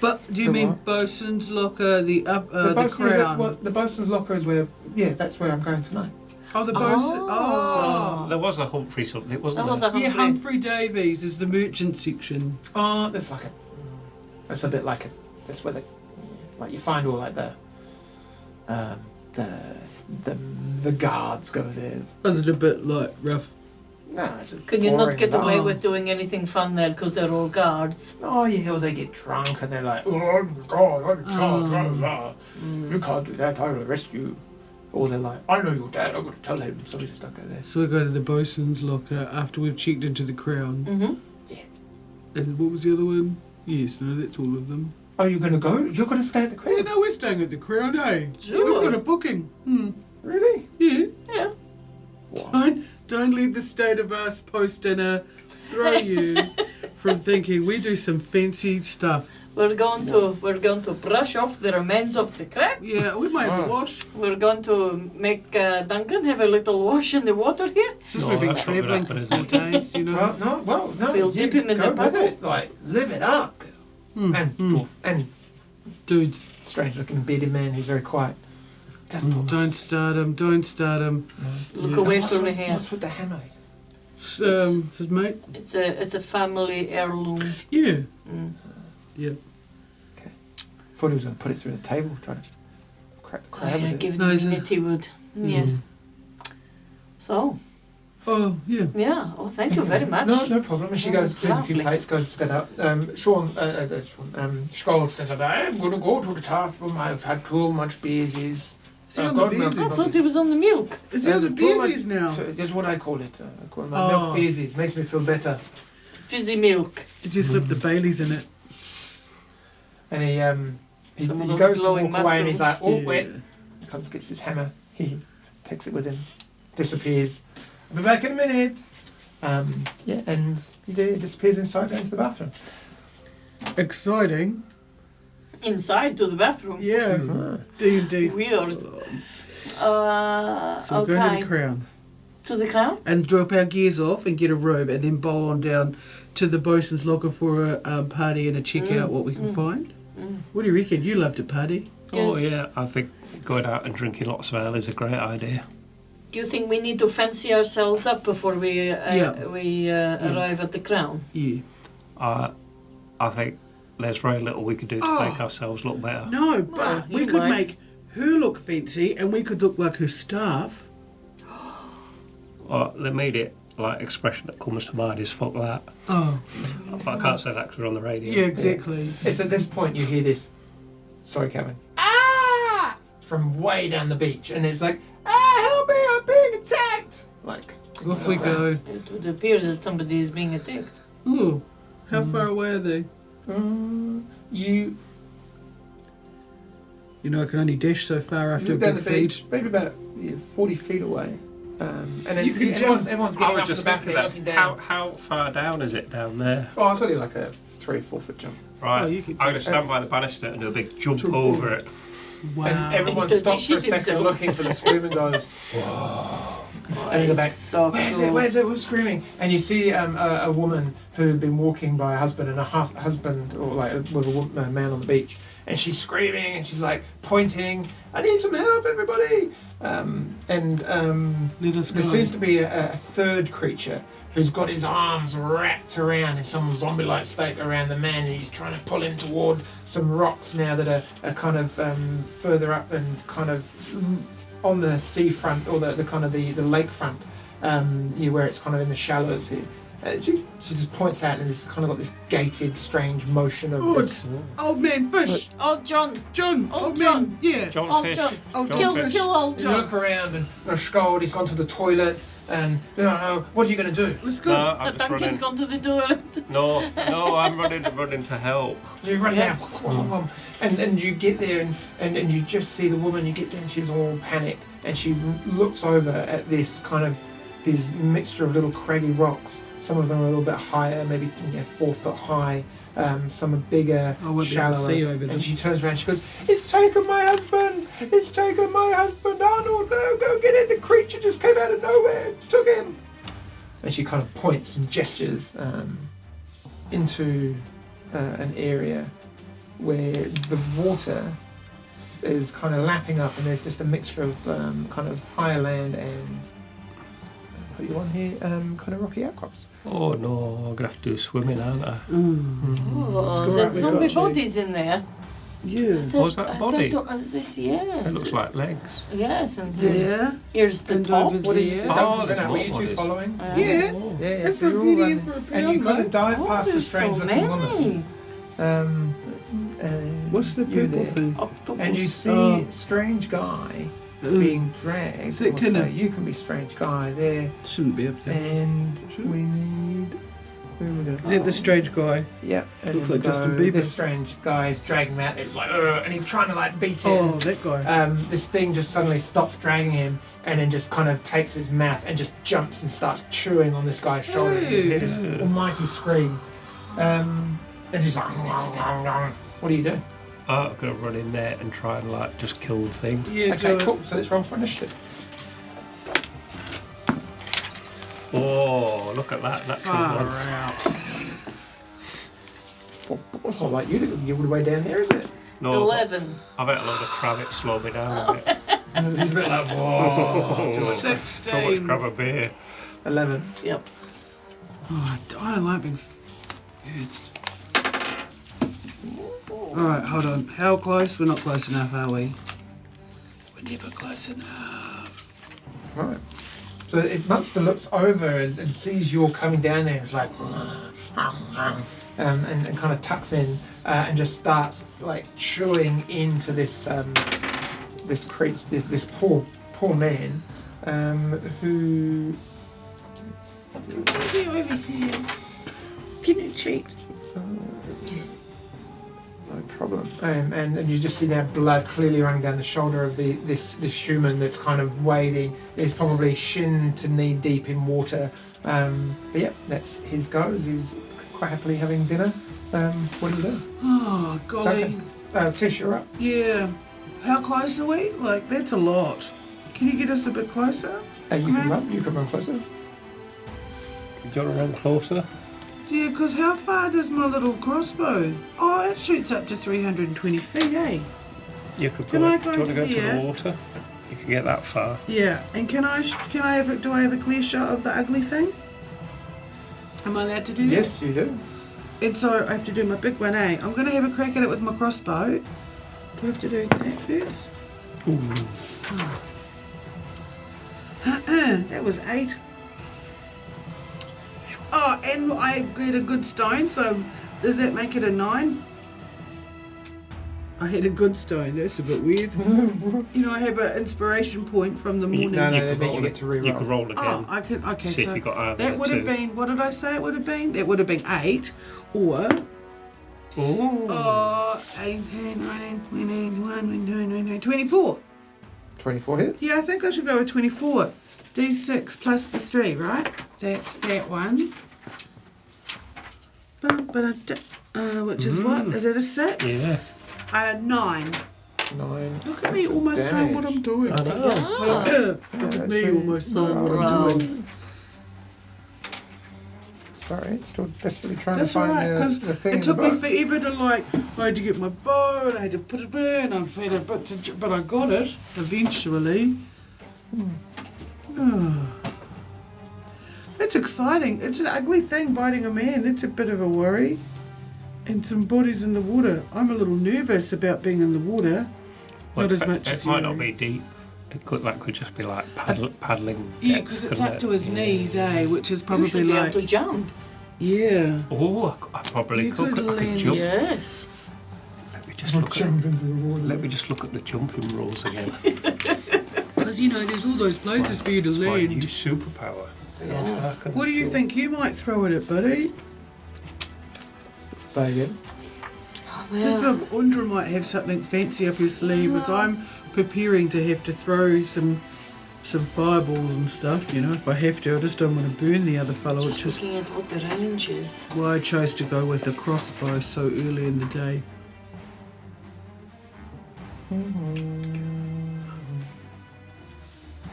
[SPEAKER 5] But do you
[SPEAKER 1] The
[SPEAKER 5] mean
[SPEAKER 1] what?
[SPEAKER 5] bosun's locker, the
[SPEAKER 1] bosun's,
[SPEAKER 5] crown?
[SPEAKER 1] the bosun's locker is where. Yeah, that's where I'm going tonight.
[SPEAKER 5] Oh, the bosun. Oh.
[SPEAKER 2] There was a Humphrey something, wasn't
[SPEAKER 3] That was
[SPEAKER 2] there?
[SPEAKER 3] a Humphrey.
[SPEAKER 5] Yeah, Humphrey Davies is the merchant section.
[SPEAKER 1] Oh, that's like a. It's a bit like a. Just where like you find all like the guards go there.
[SPEAKER 5] Is it a bit like rough?
[SPEAKER 1] No, it's just
[SPEAKER 3] Can you not
[SPEAKER 1] boring
[SPEAKER 3] get
[SPEAKER 1] as
[SPEAKER 3] away
[SPEAKER 1] hell.
[SPEAKER 3] with doing anything fun there because they're all guards?
[SPEAKER 1] Oh, you hear they get drunk and they're like, oh, I'm the god, I'm the child, blah, blah, blah. You can't do that, I'll arrest you. Or they're like, I know your dad, I'm going to tell him. So we just don't go there.
[SPEAKER 5] So we go to the bosun's locker after we've checked into the crown.
[SPEAKER 3] Mm-hmm.
[SPEAKER 5] And what was the other one? Yes, no, that's all of them.
[SPEAKER 1] Oh, you're going to go? You're going to stay at the
[SPEAKER 5] Yeah,
[SPEAKER 1] crib?
[SPEAKER 5] no, we're staying at the crown, eh?
[SPEAKER 3] Sure.
[SPEAKER 5] We've got a booking.
[SPEAKER 1] Really?
[SPEAKER 5] Yeah.
[SPEAKER 3] Yeah.
[SPEAKER 5] Don't let the state of us post-dinner throw you from thinking we do some fancy stuff.
[SPEAKER 3] We're going to brush off the remains of the crabs.
[SPEAKER 5] Yeah, we might have a wash.
[SPEAKER 3] We're going to make Duncan have a little wash in the water here.
[SPEAKER 5] Since
[SPEAKER 2] No,
[SPEAKER 5] we've been
[SPEAKER 2] that's not gonna
[SPEAKER 5] travelling for
[SPEAKER 2] happen,
[SPEAKER 5] 4 days, you know.
[SPEAKER 1] No.
[SPEAKER 3] We'll dip him in
[SPEAKER 1] go
[SPEAKER 3] the
[SPEAKER 1] with
[SPEAKER 3] bubble.
[SPEAKER 1] it. Like, live it up. And
[SPEAKER 5] Dudes,
[SPEAKER 1] strange-looking bearded man who's very quiet. Doesn't talk much.
[SPEAKER 5] don't start him.
[SPEAKER 3] Look
[SPEAKER 5] Yeah.
[SPEAKER 3] away
[SPEAKER 1] What's
[SPEAKER 3] from the
[SPEAKER 1] with-
[SPEAKER 3] hair.
[SPEAKER 1] What's with the hammer?
[SPEAKER 5] His mate?
[SPEAKER 3] It's a family heirloom.
[SPEAKER 5] Yeah.
[SPEAKER 3] Mm.
[SPEAKER 5] Yeah.
[SPEAKER 1] Thought he was going to put it through the table, trying to crack the
[SPEAKER 3] Oh,
[SPEAKER 1] crab
[SPEAKER 3] yeah,
[SPEAKER 1] with it.
[SPEAKER 3] give it
[SPEAKER 5] No,
[SPEAKER 3] a
[SPEAKER 5] is it-
[SPEAKER 3] minute he would. Yes. So,
[SPEAKER 5] Oh, yeah.
[SPEAKER 3] yeah. Oh, thank you very much.
[SPEAKER 1] No problem. And she
[SPEAKER 3] Oh,
[SPEAKER 1] goes,
[SPEAKER 3] that's
[SPEAKER 1] clears a few
[SPEAKER 3] lovely.
[SPEAKER 1] plates, goes to stand up. Skoll stands up. I'm going to go to the tap room. I've had too much beersies.
[SPEAKER 5] Is he on the beersies?
[SPEAKER 3] I thought he was on the milk.
[SPEAKER 5] Is he on the beersies now?
[SPEAKER 1] That's what I call it. I call it my
[SPEAKER 5] Oh.
[SPEAKER 1] milk beersies. Makes me feel better.
[SPEAKER 3] Fizzy milk.
[SPEAKER 5] Did you slip the Baileys in it?
[SPEAKER 1] And he
[SPEAKER 3] Some of
[SPEAKER 1] he
[SPEAKER 3] those
[SPEAKER 1] goes to
[SPEAKER 3] glowing
[SPEAKER 1] walk away and he's like,
[SPEAKER 3] mushrooms.
[SPEAKER 1] oh, wait. He comes, gets his hammer. He takes it with him. Disappears. I'll be back in a minute. Yeah, and he disappears inside, going to the bathroom.
[SPEAKER 5] Exciting.
[SPEAKER 3] Inside to the bathroom.
[SPEAKER 5] Yeah. D&D.
[SPEAKER 3] Weird.
[SPEAKER 5] So we're going to
[SPEAKER 3] Okay.
[SPEAKER 5] the crown.
[SPEAKER 3] To the crown?
[SPEAKER 5] And drop our gears off and get a robe and then bowl on down to the bosun's locker for a party and a check out what we can find. What do you reckon? You loved a party.
[SPEAKER 2] Oh yeah, I think going out and drinking lots of ale is a great idea.
[SPEAKER 3] Do you think we need to fancy ourselves up before we
[SPEAKER 5] Yeah.
[SPEAKER 3] arrive at the crown?
[SPEAKER 5] Yeah.
[SPEAKER 2] I think there's very little we could do to make ourselves look better.
[SPEAKER 5] No, but we
[SPEAKER 3] you
[SPEAKER 5] could
[SPEAKER 3] might.
[SPEAKER 5] make her look fancy and we could look like her staff.
[SPEAKER 2] The immediate expression that comes to mind is "fuck that,"
[SPEAKER 5] Oh.
[SPEAKER 2] but I can't say that because we're on the radio.
[SPEAKER 5] Yeah, exactly.
[SPEAKER 1] It's at this point you hear this. Sorry, Kevin. Ah! From way down the beach, and it's like, ah, help me! I'm being attacked! Like
[SPEAKER 5] Off we go.
[SPEAKER 3] It would appear that somebody is being attacked.
[SPEAKER 5] Ooh, how far away are they?
[SPEAKER 1] You
[SPEAKER 5] You know, I can only dash so far after a
[SPEAKER 1] look down
[SPEAKER 5] big
[SPEAKER 1] the
[SPEAKER 5] feed.
[SPEAKER 1] beach, maybe about 40 feet away. And then
[SPEAKER 5] You can
[SPEAKER 1] everyone's
[SPEAKER 2] I
[SPEAKER 1] getting
[SPEAKER 2] was
[SPEAKER 1] up
[SPEAKER 2] just
[SPEAKER 1] the back
[SPEAKER 2] thinking
[SPEAKER 1] there
[SPEAKER 2] that.
[SPEAKER 1] looking down.
[SPEAKER 2] How far down is it down there?
[SPEAKER 1] Oh, it's only like a 3 or 4 foot jump.
[SPEAKER 2] Right.
[SPEAKER 5] Oh, you can
[SPEAKER 2] I'm going to
[SPEAKER 5] take-
[SPEAKER 2] stand by the banister and do a big jump
[SPEAKER 1] Jump
[SPEAKER 2] over
[SPEAKER 1] over.
[SPEAKER 2] it.
[SPEAKER 5] Wow.
[SPEAKER 1] And everyone
[SPEAKER 3] Does he
[SPEAKER 1] stops for a
[SPEAKER 3] shit
[SPEAKER 1] second
[SPEAKER 3] himself?
[SPEAKER 1] looking for the scream and goes, and in the back,
[SPEAKER 3] So
[SPEAKER 1] where's
[SPEAKER 3] cool.
[SPEAKER 1] it? Where's it? Who's screaming? And you see a woman who'd been walking by a husband and a husband, or like with a man on the beach, and she's screaming and she's like pointing, I need some help, everybody!
[SPEAKER 5] Let us go.
[SPEAKER 1] There seems to be a third creature who's got his arms wrapped around in some zombie-like state around the man, and he's trying to pull him toward some rocks now that are kind of further up and kind of on the seafront or the kind of the lakefront, where it's kind of in the shallows here. She just points out, and it's kind of got this gated, strange motion of
[SPEAKER 5] Oh,
[SPEAKER 1] this.
[SPEAKER 5] it's old man fish.
[SPEAKER 3] Oh, John.
[SPEAKER 5] John.
[SPEAKER 3] Old
[SPEAKER 5] Old
[SPEAKER 3] John.
[SPEAKER 5] man. Yeah.
[SPEAKER 2] John
[SPEAKER 3] Old
[SPEAKER 2] Fish.
[SPEAKER 3] John.
[SPEAKER 5] Old
[SPEAKER 2] John
[SPEAKER 3] Kill,
[SPEAKER 2] Fish.
[SPEAKER 3] kill old
[SPEAKER 1] You look
[SPEAKER 3] John.
[SPEAKER 1] around and scold. He's gone to the toilet, and what are you going to do?
[SPEAKER 5] Let's go.
[SPEAKER 2] No, I'm
[SPEAKER 3] The
[SPEAKER 2] just
[SPEAKER 3] Duncan's
[SPEAKER 2] running.
[SPEAKER 3] gone to the toilet.
[SPEAKER 2] No, I'm running to help.
[SPEAKER 1] You run
[SPEAKER 3] Yes.
[SPEAKER 1] down, and you get there, and you just see the woman. You get there, and she's all panicked, and she looks over at this mixture of little craggy rocks. Some of them are a little bit higher, maybe 4 foot high. Some are bigger,
[SPEAKER 5] I won't be able to
[SPEAKER 1] shallower.
[SPEAKER 5] see over them.
[SPEAKER 1] And she turns around. She goes, "It's taken my husband! It's taken my husband! Arnold, no, go get it! The creature just came out of nowhere, took him!" And she kind of points and gestures into an area where the water is kind of lapping up, and there's just a mixture of kind of higher land and put you on here, kind of rocky outcrops.
[SPEAKER 2] Oh no, I'm gonna have to do swimming, aren't I?
[SPEAKER 3] Oh,
[SPEAKER 5] It's
[SPEAKER 3] there's
[SPEAKER 5] we
[SPEAKER 3] zombie
[SPEAKER 5] got you.
[SPEAKER 3] bodies in there.
[SPEAKER 5] Yeah.
[SPEAKER 3] Is that,
[SPEAKER 2] Oh, is that a body?
[SPEAKER 3] Yes.
[SPEAKER 2] It looks like legs.
[SPEAKER 3] Yes, and here's,
[SPEAKER 5] Yeah.
[SPEAKER 3] here's the
[SPEAKER 5] And
[SPEAKER 3] top.
[SPEAKER 5] over
[SPEAKER 1] What is
[SPEAKER 5] there.
[SPEAKER 1] it?
[SPEAKER 2] Oh, there's
[SPEAKER 1] Were
[SPEAKER 2] more
[SPEAKER 1] you two
[SPEAKER 2] bodies.
[SPEAKER 1] following?
[SPEAKER 5] Yes.
[SPEAKER 2] Oh.
[SPEAKER 1] Yeah,
[SPEAKER 5] And
[SPEAKER 1] so
[SPEAKER 5] for a
[SPEAKER 1] you're all
[SPEAKER 5] penny
[SPEAKER 1] running.
[SPEAKER 5] and for a
[SPEAKER 1] And you
[SPEAKER 5] pound,
[SPEAKER 1] kind of
[SPEAKER 5] mate.
[SPEAKER 1] dive
[SPEAKER 3] Oh,
[SPEAKER 1] past the
[SPEAKER 3] there's so
[SPEAKER 1] strange looking woman.
[SPEAKER 3] many.
[SPEAKER 5] What's the
[SPEAKER 1] you're
[SPEAKER 5] purple
[SPEAKER 1] there.
[SPEAKER 5] thing?
[SPEAKER 3] Octopus.
[SPEAKER 1] And you see
[SPEAKER 5] Oh.
[SPEAKER 1] strange guy
[SPEAKER 5] Ooh,
[SPEAKER 1] being dragged.
[SPEAKER 5] Is it
[SPEAKER 1] or
[SPEAKER 5] kinda-
[SPEAKER 1] so you can be strange guy there,
[SPEAKER 5] shouldn't be up there.
[SPEAKER 1] and
[SPEAKER 5] Should
[SPEAKER 1] we need. Where are we going?
[SPEAKER 5] Is it the strange guy?
[SPEAKER 1] Yeah, and
[SPEAKER 5] Looks
[SPEAKER 1] then
[SPEAKER 5] like Justin
[SPEAKER 1] go-
[SPEAKER 5] Bieber.
[SPEAKER 1] This strange guy is dragging him out. It's like, and he's trying to like beat him.
[SPEAKER 5] Oh, that guy.
[SPEAKER 1] This thing just suddenly stops dragging him, and then just kind of takes his mouth and just jumps and starts chewing on this guy's shoulder. And you hear this
[SPEAKER 2] Hey.
[SPEAKER 1] almighty scream. And he's like, what are you doing?
[SPEAKER 2] I'm gonna run in there and try and like just kill the thing.
[SPEAKER 5] Yeah,
[SPEAKER 1] Okay, cool. So let's roll for initiative.
[SPEAKER 2] Oh, look at that! Natural
[SPEAKER 5] Far
[SPEAKER 2] one.
[SPEAKER 5] out.
[SPEAKER 1] It's not like you to give it way down there, is it?
[SPEAKER 2] No,
[SPEAKER 3] 11.
[SPEAKER 2] I've had a load of crab. It slowed me down a bit.
[SPEAKER 1] He's a bit like, whoa.
[SPEAKER 2] Too much
[SPEAKER 5] 16.
[SPEAKER 2] crab a beer.
[SPEAKER 1] 11.
[SPEAKER 3] Yep.
[SPEAKER 5] Oh, I don't like being. Alright, hold on. How close? We're not close enough, are we? We're never close enough.
[SPEAKER 1] Right. So Munster looks over and sees you're coming down there. It's like, and kind of tucks in and just starts like chewing into this this creature, this poor man, who.
[SPEAKER 5] Get over here. Can you cheat?
[SPEAKER 1] No problem. And you just see now blood clearly running down the shoulder of this human that's kind of wading. He's probably shin to knee deep in water. But yeah, that's his go. He's quite happily having dinner. What do you do?
[SPEAKER 5] Oh, golly.
[SPEAKER 1] Tish, you're up.
[SPEAKER 5] Yeah. How close are we? Like, that's a lot. Can you get us a bit closer?
[SPEAKER 1] You can run. You can run closer.
[SPEAKER 2] Do you want to run closer?
[SPEAKER 5] Yeah, because how far does my little crossbow? Oh, it shoots up to 320 feet, eh?
[SPEAKER 2] You could
[SPEAKER 5] Can
[SPEAKER 2] go.
[SPEAKER 5] I
[SPEAKER 2] Do
[SPEAKER 5] go
[SPEAKER 2] you want to go to
[SPEAKER 5] here?
[SPEAKER 2] the water? You can get that far.
[SPEAKER 5] Yeah, and do I have a clear shot of the ugly thing? Am I allowed to do that?
[SPEAKER 1] Yes, you do.
[SPEAKER 5] And so I have to do my big one, eh? I'm going to have a crack at it with my crossbow. Do I have to do that first?
[SPEAKER 2] Ooh.
[SPEAKER 5] That was 8. Oh, and I get a good stone, so does that make it a 9? I had a good stone. That's a bit weird. You know, I have an inspiration point from the morning.
[SPEAKER 1] No,
[SPEAKER 2] You
[SPEAKER 1] that
[SPEAKER 2] could
[SPEAKER 1] means you
[SPEAKER 2] roll
[SPEAKER 1] get to
[SPEAKER 2] You
[SPEAKER 1] re-roll.
[SPEAKER 2] could roll again.
[SPEAKER 5] Oh, I can. Okay,
[SPEAKER 2] See
[SPEAKER 5] so
[SPEAKER 2] if you got either
[SPEAKER 5] that would have
[SPEAKER 2] two.
[SPEAKER 5] been. What did I say? It would have been. That would have been 8, or
[SPEAKER 2] Ooh.
[SPEAKER 5] 18, 19, 20, 21, 22, 23, 24.
[SPEAKER 1] 24 hits.
[SPEAKER 5] Yeah, I think I should go with 24. D6 plus the 3, right? That's that one. Which is what? Is it a 6?
[SPEAKER 2] Yeah.
[SPEAKER 5] 9.
[SPEAKER 1] 9.
[SPEAKER 5] Look at me almost knowing what I'm doing.
[SPEAKER 2] I know.
[SPEAKER 3] Ah,
[SPEAKER 5] Look at
[SPEAKER 1] that's
[SPEAKER 5] me
[SPEAKER 1] really
[SPEAKER 5] almost knowing what
[SPEAKER 3] round.
[SPEAKER 5] I'm doing.
[SPEAKER 1] Sorry, still desperately trying
[SPEAKER 5] That's
[SPEAKER 1] to find
[SPEAKER 5] alright, because
[SPEAKER 1] the thing.
[SPEAKER 5] it took me
[SPEAKER 1] about-
[SPEAKER 5] forever to I had to get my bow and I had to put it in. But I got it eventually. It's exciting. It's an ugly thing biting a man. It's a bit of a worry. And some bodies in the water. I'm a little nervous about being in the water. Not as much as
[SPEAKER 2] It might
[SPEAKER 5] you.
[SPEAKER 2] not be deep. That could just be like paddling.
[SPEAKER 5] Yeah,
[SPEAKER 2] depth,
[SPEAKER 5] because it's
[SPEAKER 2] couldn't
[SPEAKER 5] up
[SPEAKER 2] it?
[SPEAKER 5] to his knees, which is
[SPEAKER 3] you
[SPEAKER 5] probably
[SPEAKER 3] should be
[SPEAKER 5] like.
[SPEAKER 3] able to jump.
[SPEAKER 5] Yeah.
[SPEAKER 2] Oh, I probably
[SPEAKER 5] You
[SPEAKER 2] could.
[SPEAKER 5] could
[SPEAKER 2] I could
[SPEAKER 5] land-
[SPEAKER 2] jump.
[SPEAKER 3] Yes.
[SPEAKER 2] Let me just
[SPEAKER 1] I'll
[SPEAKER 2] look
[SPEAKER 1] jump into the water.
[SPEAKER 2] Let me just look at the jumping rules again.
[SPEAKER 5] Because, you know, there's all those places for you to
[SPEAKER 2] It's my new
[SPEAKER 5] land.
[SPEAKER 2] superpower.
[SPEAKER 3] Yes.
[SPEAKER 5] What do you think you might throw at it, buddy?
[SPEAKER 1] Say again.
[SPEAKER 5] Just
[SPEAKER 3] Well,
[SPEAKER 5] if Undra might have something fancy up her sleeve, as I'm preparing to have to throw some fireballs and stuff, you know, if I have to. I just don't want to burn the other fellow,
[SPEAKER 3] just
[SPEAKER 5] which is
[SPEAKER 3] looking at what the range is.
[SPEAKER 5] why I chose to go with a crossbow so early in the day.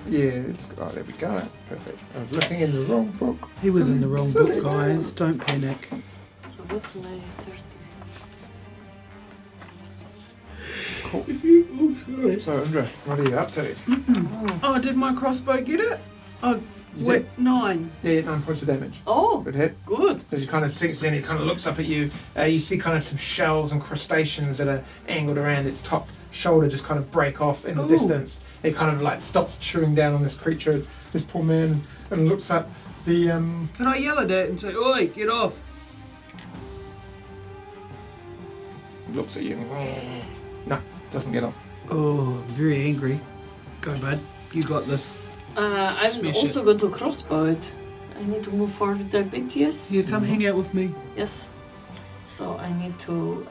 [SPEAKER 1] Yeah, it's there we go. Perfect. I was looking in the wrong book.
[SPEAKER 5] He was in the wrong book, guys. Don't panic.
[SPEAKER 3] So what's my 30?
[SPEAKER 1] So, Andrea, what are you up to?
[SPEAKER 5] Oh, did my crossbow get it? Oh,
[SPEAKER 1] You
[SPEAKER 5] wait, 9.
[SPEAKER 1] Yeah, 9 points of damage.
[SPEAKER 3] Oh,
[SPEAKER 1] Good hit.
[SPEAKER 3] good.
[SPEAKER 1] As he kind of sinks in, he kind of looks up at you. You see kind of some shells and crustaceans that are angled around its top shoulder just kind of break off in the
[SPEAKER 5] Ooh.
[SPEAKER 1] distance. He kind of like stops chewing down on this creature, this poor man, and looks up. The
[SPEAKER 5] Can I yell at it and say, oi, get off?
[SPEAKER 1] looks at you. No, doesn't get off.
[SPEAKER 5] Oh, I'm very angry. Go, bud. You got this.
[SPEAKER 3] I was
[SPEAKER 5] Smash
[SPEAKER 3] also going to crossbow it. I need to move forward a bit, yes?
[SPEAKER 5] Yeah, come hang out with me.
[SPEAKER 3] Yes. So I need to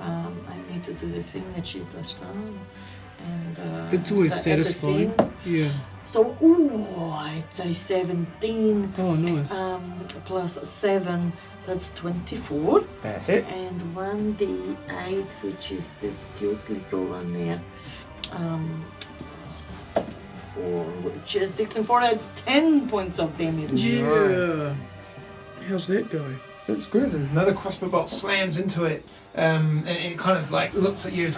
[SPEAKER 3] do the thing that she's just done. And
[SPEAKER 5] It's always
[SPEAKER 3] the
[SPEAKER 5] satisfying.
[SPEAKER 3] everything.
[SPEAKER 5] Yeah.
[SPEAKER 3] So, it's a 17
[SPEAKER 5] Oh, nice.
[SPEAKER 3] plus 7, that's 24.
[SPEAKER 1] That hits.
[SPEAKER 3] And 1d8, which is the cute little one there. Plus 4, which is 64, that's 10 points of damage.
[SPEAKER 5] Yeah. How's that go?
[SPEAKER 1] That's good. Another crossbow bolt slams into it, and it kind of like looks at you as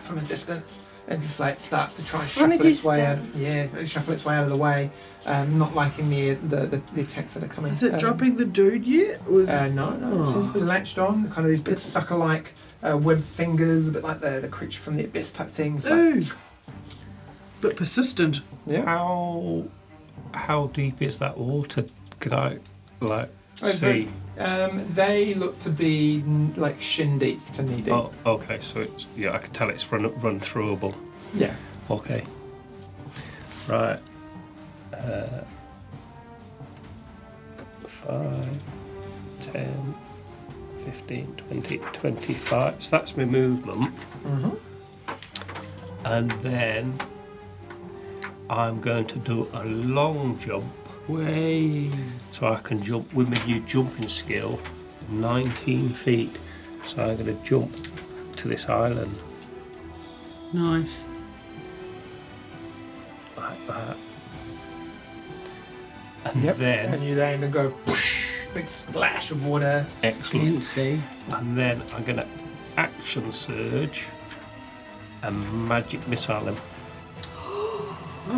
[SPEAKER 1] from a distance, and just like starts to try and
[SPEAKER 3] From a
[SPEAKER 1] shuffle its way out.
[SPEAKER 3] distance.
[SPEAKER 1] Yeah, shuffle its way out of the way, not liking the attacks that are coming.
[SPEAKER 5] Is it dropping the dude yet? Or
[SPEAKER 1] No, it seems to be latched on. Kind of these big sucker-like webbed fingers, a bit like the creature from the abyss type things. Like,
[SPEAKER 5] Ooh. But persistent.
[SPEAKER 1] yeah.
[SPEAKER 2] How deep is that water? Could I see?
[SPEAKER 1] They look to be like shin deep to knee deep.
[SPEAKER 2] Oh, okay. So it's I can tell it's run throwable.
[SPEAKER 1] Yeah.
[SPEAKER 2] Okay. Right. 5, 10, 15, 20, 25. So that's my movement.
[SPEAKER 1] Mm-hmm.
[SPEAKER 2] And then I'm going to do a long jump. Way. So I can jump with my new jumping skill 19 feet. So I'm going to jump to this island
[SPEAKER 5] Nice.
[SPEAKER 2] like that. And
[SPEAKER 1] Yep.
[SPEAKER 2] then,
[SPEAKER 1] And you land and go whoosh, big splash of water.
[SPEAKER 2] excellent.
[SPEAKER 5] Fancy.
[SPEAKER 2] And then I'm going to action surge and magic missile him.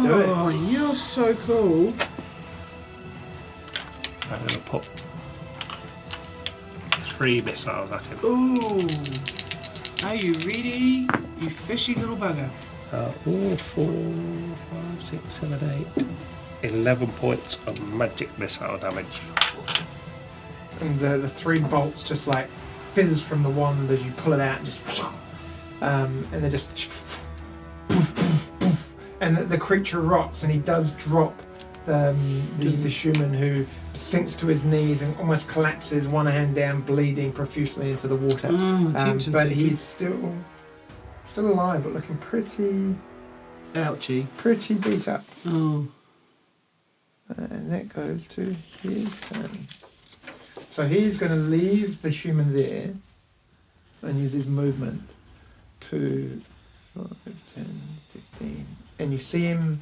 [SPEAKER 1] Do it.
[SPEAKER 5] Oh, you're so cool.
[SPEAKER 2] I'm going to put 3 missiles at him.
[SPEAKER 5] Ooh. Are you ready? You fishy little bugger.
[SPEAKER 2] 4, 5, 6, 7, 8. 11 points of magic missile damage.
[SPEAKER 1] And the 3 bolts just like fizz from the wand as you pull it out and just and they're just, and the creature rocks, and he does drop the human, who sinks to his knees and almost collapses, one hand down, bleeding profusely into the water. But he's still alive, but looking pretty beat up.
[SPEAKER 5] Oh.
[SPEAKER 1] And that goes to his turn. So he's going to leave the human there and use his movement to 5, 10, 15. And you see him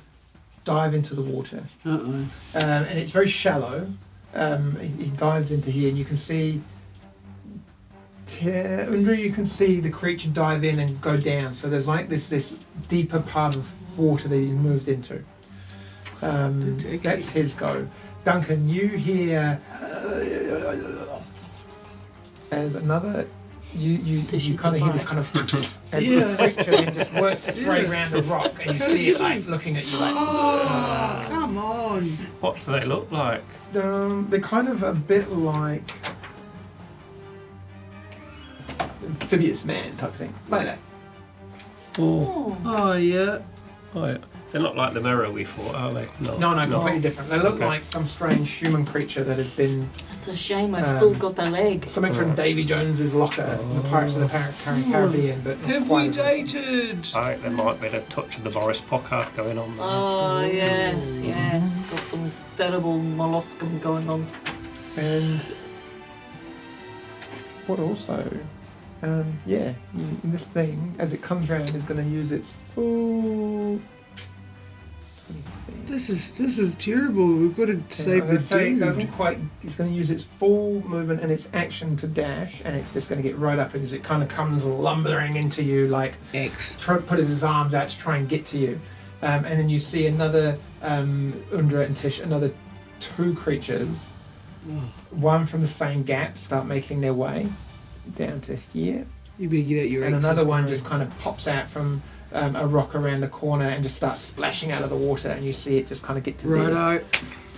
[SPEAKER 1] dive into the water.
[SPEAKER 5] Uh-oh.
[SPEAKER 1] And it's very shallow. He dives into here, and you can see Undra, you can see the creature dive in and go down. So there's like this deeper part of water that he's moved into. That's his go. Duncan, you hear as another. You kind of hear this kind of as the creature just works its way around the rock, and you see it like looking at you like.
[SPEAKER 5] Oh, come on!
[SPEAKER 2] What do they look like?
[SPEAKER 1] They're kind of a bit like amphibious man type thing, like that.
[SPEAKER 2] Oh,
[SPEAKER 5] Oh, yeah.
[SPEAKER 2] oh yeah. They're not like the mirror we fought, are they?
[SPEAKER 1] No, completely different. They look like some strange human creature that has been
[SPEAKER 3] It's a shame I've still got a leg.
[SPEAKER 1] something from Davy Jones's locker in the Pirates of the Caribbean, but not
[SPEAKER 5] Have
[SPEAKER 1] quite
[SPEAKER 5] we
[SPEAKER 1] as awesome.
[SPEAKER 5] dated?
[SPEAKER 2] I think there might be a touch of the Boris Pocker going on there.
[SPEAKER 3] Oh, yes. Got some terrible molluscum going on.
[SPEAKER 1] And what also, this thing, as it comes round, is going to use its full 20 feet.
[SPEAKER 5] This is terrible. We've got to save the
[SPEAKER 1] It doesn't
[SPEAKER 5] dude.
[SPEAKER 1] quite. It's going to use its full movement and its action to dash, and it's just going to get right up as it kind of comes lumbering into you, like
[SPEAKER 5] X.
[SPEAKER 1] put his arms out to try and get to you. And then you see another Undra and Tish, another 2 creatures, one from the same gap, start making their way down to here,
[SPEAKER 5] You better get out your
[SPEAKER 1] and
[SPEAKER 5] X's,
[SPEAKER 1] another one
[SPEAKER 5] Corey.
[SPEAKER 1] just kind of pops out from a rock around the corner and just starts splashing out of the water, and you see it just kind of get to there.
[SPEAKER 5] Righto.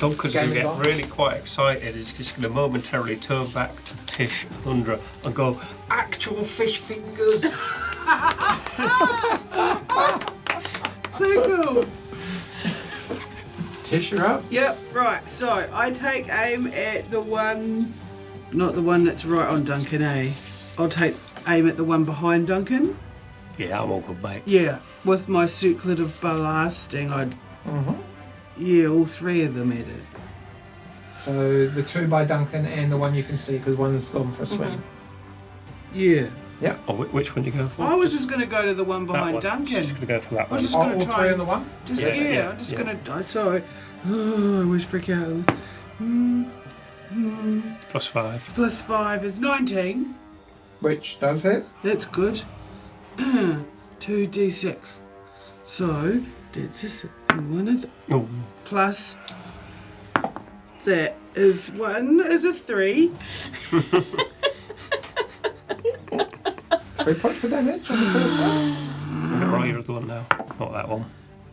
[SPEAKER 2] Duncan's
[SPEAKER 1] Game
[SPEAKER 2] going to
[SPEAKER 1] is
[SPEAKER 2] get
[SPEAKER 1] on.
[SPEAKER 2] really quite excited. He's just going to momentarily turn back to Tish and Undra and go, actual fish fingers!
[SPEAKER 5] So cool.
[SPEAKER 1] Tish, you're up.
[SPEAKER 5] Yep, right. So I take aim at the one, not the one that's right on Duncan, eh? I'll take aim at the one behind Duncan.
[SPEAKER 2] Yeah, I'm all good, mate.
[SPEAKER 5] Yeah, with my circlet of blasting, I'd. Yeah, all 3 of them at it.
[SPEAKER 1] So the 2 by Duncan and the one you can see, because one's gone for a swim.
[SPEAKER 5] Yeah.
[SPEAKER 2] Oh, which one you go for?
[SPEAKER 5] I was just going to go to the one
[SPEAKER 2] That
[SPEAKER 5] behind
[SPEAKER 2] one.
[SPEAKER 5] Duncan.
[SPEAKER 2] Just going to go for that
[SPEAKER 5] I
[SPEAKER 2] one.
[SPEAKER 5] was just
[SPEAKER 1] Oh,
[SPEAKER 5] gonna
[SPEAKER 1] all
[SPEAKER 5] try
[SPEAKER 1] 3
[SPEAKER 5] and-
[SPEAKER 1] on the one?
[SPEAKER 5] Just
[SPEAKER 2] Yeah,
[SPEAKER 5] I'm just
[SPEAKER 2] yeah.
[SPEAKER 5] gonna die. Sorry. Oh, I always freak out.
[SPEAKER 2] +5.
[SPEAKER 5] Plus 5 is 19.
[SPEAKER 1] Which does hit.
[SPEAKER 5] That's good. 2d6. So that's a 1 is
[SPEAKER 2] Oh,
[SPEAKER 5] plus that is 1 is a 3.
[SPEAKER 1] 3 points of damage on the first one.
[SPEAKER 2] right, your other one now. Not that one.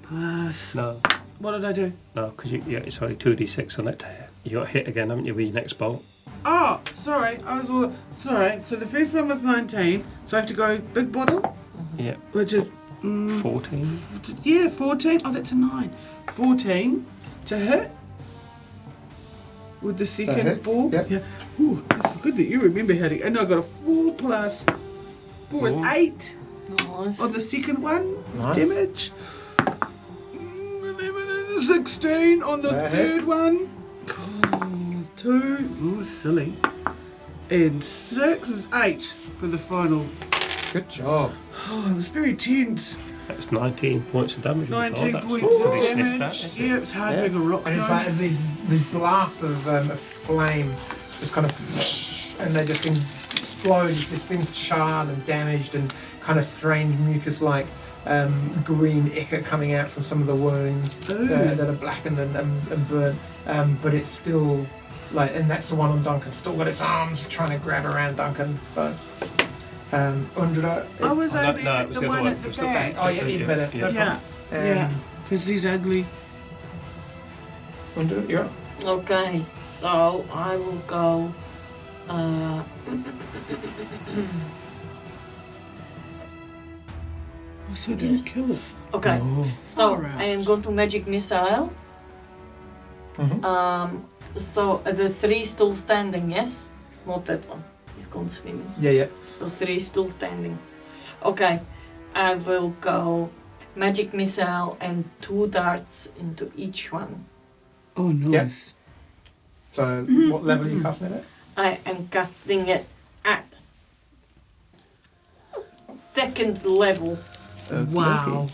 [SPEAKER 5] Plus.
[SPEAKER 2] No,
[SPEAKER 5] What did I do?
[SPEAKER 2] no, because it's only 2d6 on it. You got hit again, haven't you, with your next bolt?
[SPEAKER 5] Oh, sorry. I was all sorry. So the first one was 19. So I have to go big bottle,
[SPEAKER 2] Yeah.
[SPEAKER 5] which is
[SPEAKER 2] 14.
[SPEAKER 5] yeah 14. Oh, that's a 9. 14 to hit. With the second
[SPEAKER 1] hits,
[SPEAKER 5] ball.
[SPEAKER 1] yep.
[SPEAKER 5] Yeah. Ooh, it's good that you remember how to. And I got a 4 plus 4 is
[SPEAKER 2] Ooh.
[SPEAKER 5] 8
[SPEAKER 3] Nice.
[SPEAKER 5] on the second one.
[SPEAKER 1] Nice.
[SPEAKER 5] Damage. 16 on the
[SPEAKER 1] That
[SPEAKER 5] third
[SPEAKER 1] hits.
[SPEAKER 5] one. Oh, 2. Oh, silly. And 6 is 8 for the final.
[SPEAKER 1] Good job.
[SPEAKER 5] Oh, it was very tense.
[SPEAKER 2] That's 19 points of damage.
[SPEAKER 5] 19
[SPEAKER 2] That's
[SPEAKER 5] points of
[SPEAKER 2] pretty sniffed
[SPEAKER 5] damage.
[SPEAKER 2] that.
[SPEAKER 5] Yeah, it's hard
[SPEAKER 1] Yeah.
[SPEAKER 5] being a rock
[SPEAKER 1] And it's
[SPEAKER 5] gnome.
[SPEAKER 1] like as these blasts of flame just kind of, and they just explode. This thing's charred and damaged, and kind of strange mucus-like green ichor coming out from some of the wounds that are blackened and burnt. But it's still like, and that's the one on Duncan. Still got its arms trying to grab around Duncan. So, Undra.
[SPEAKER 5] I was
[SPEAKER 2] Oh,
[SPEAKER 5] over
[SPEAKER 2] no, it
[SPEAKER 5] at
[SPEAKER 2] was
[SPEAKER 5] the
[SPEAKER 2] the other
[SPEAKER 5] one
[SPEAKER 2] one.
[SPEAKER 5] at
[SPEAKER 2] It
[SPEAKER 5] the
[SPEAKER 2] was the
[SPEAKER 5] back.
[SPEAKER 1] Oh yeah, even better.
[SPEAKER 2] Yeah.
[SPEAKER 1] No
[SPEAKER 5] Yeah,
[SPEAKER 1] problem.
[SPEAKER 5] yeah. Because he's ugly.
[SPEAKER 1] Undra, you're up.
[SPEAKER 3] Okay, so I will go.
[SPEAKER 5] Oh, so it didn't kill it.
[SPEAKER 3] Okay,
[SPEAKER 2] Oh.
[SPEAKER 3] so
[SPEAKER 5] Alright.
[SPEAKER 3] I am going to magic missile.
[SPEAKER 1] Mhm.
[SPEAKER 3] So the 3 still standing, yes? Not that one. He's gone swimming.
[SPEAKER 1] Yeah.
[SPEAKER 3] Those 3 still standing. Okay, I will go magic missile and 2 darts into each one.
[SPEAKER 5] Oh, nice.
[SPEAKER 1] So what level are you casting it at?
[SPEAKER 3] I am casting it at 2nd level.
[SPEAKER 4] Wow.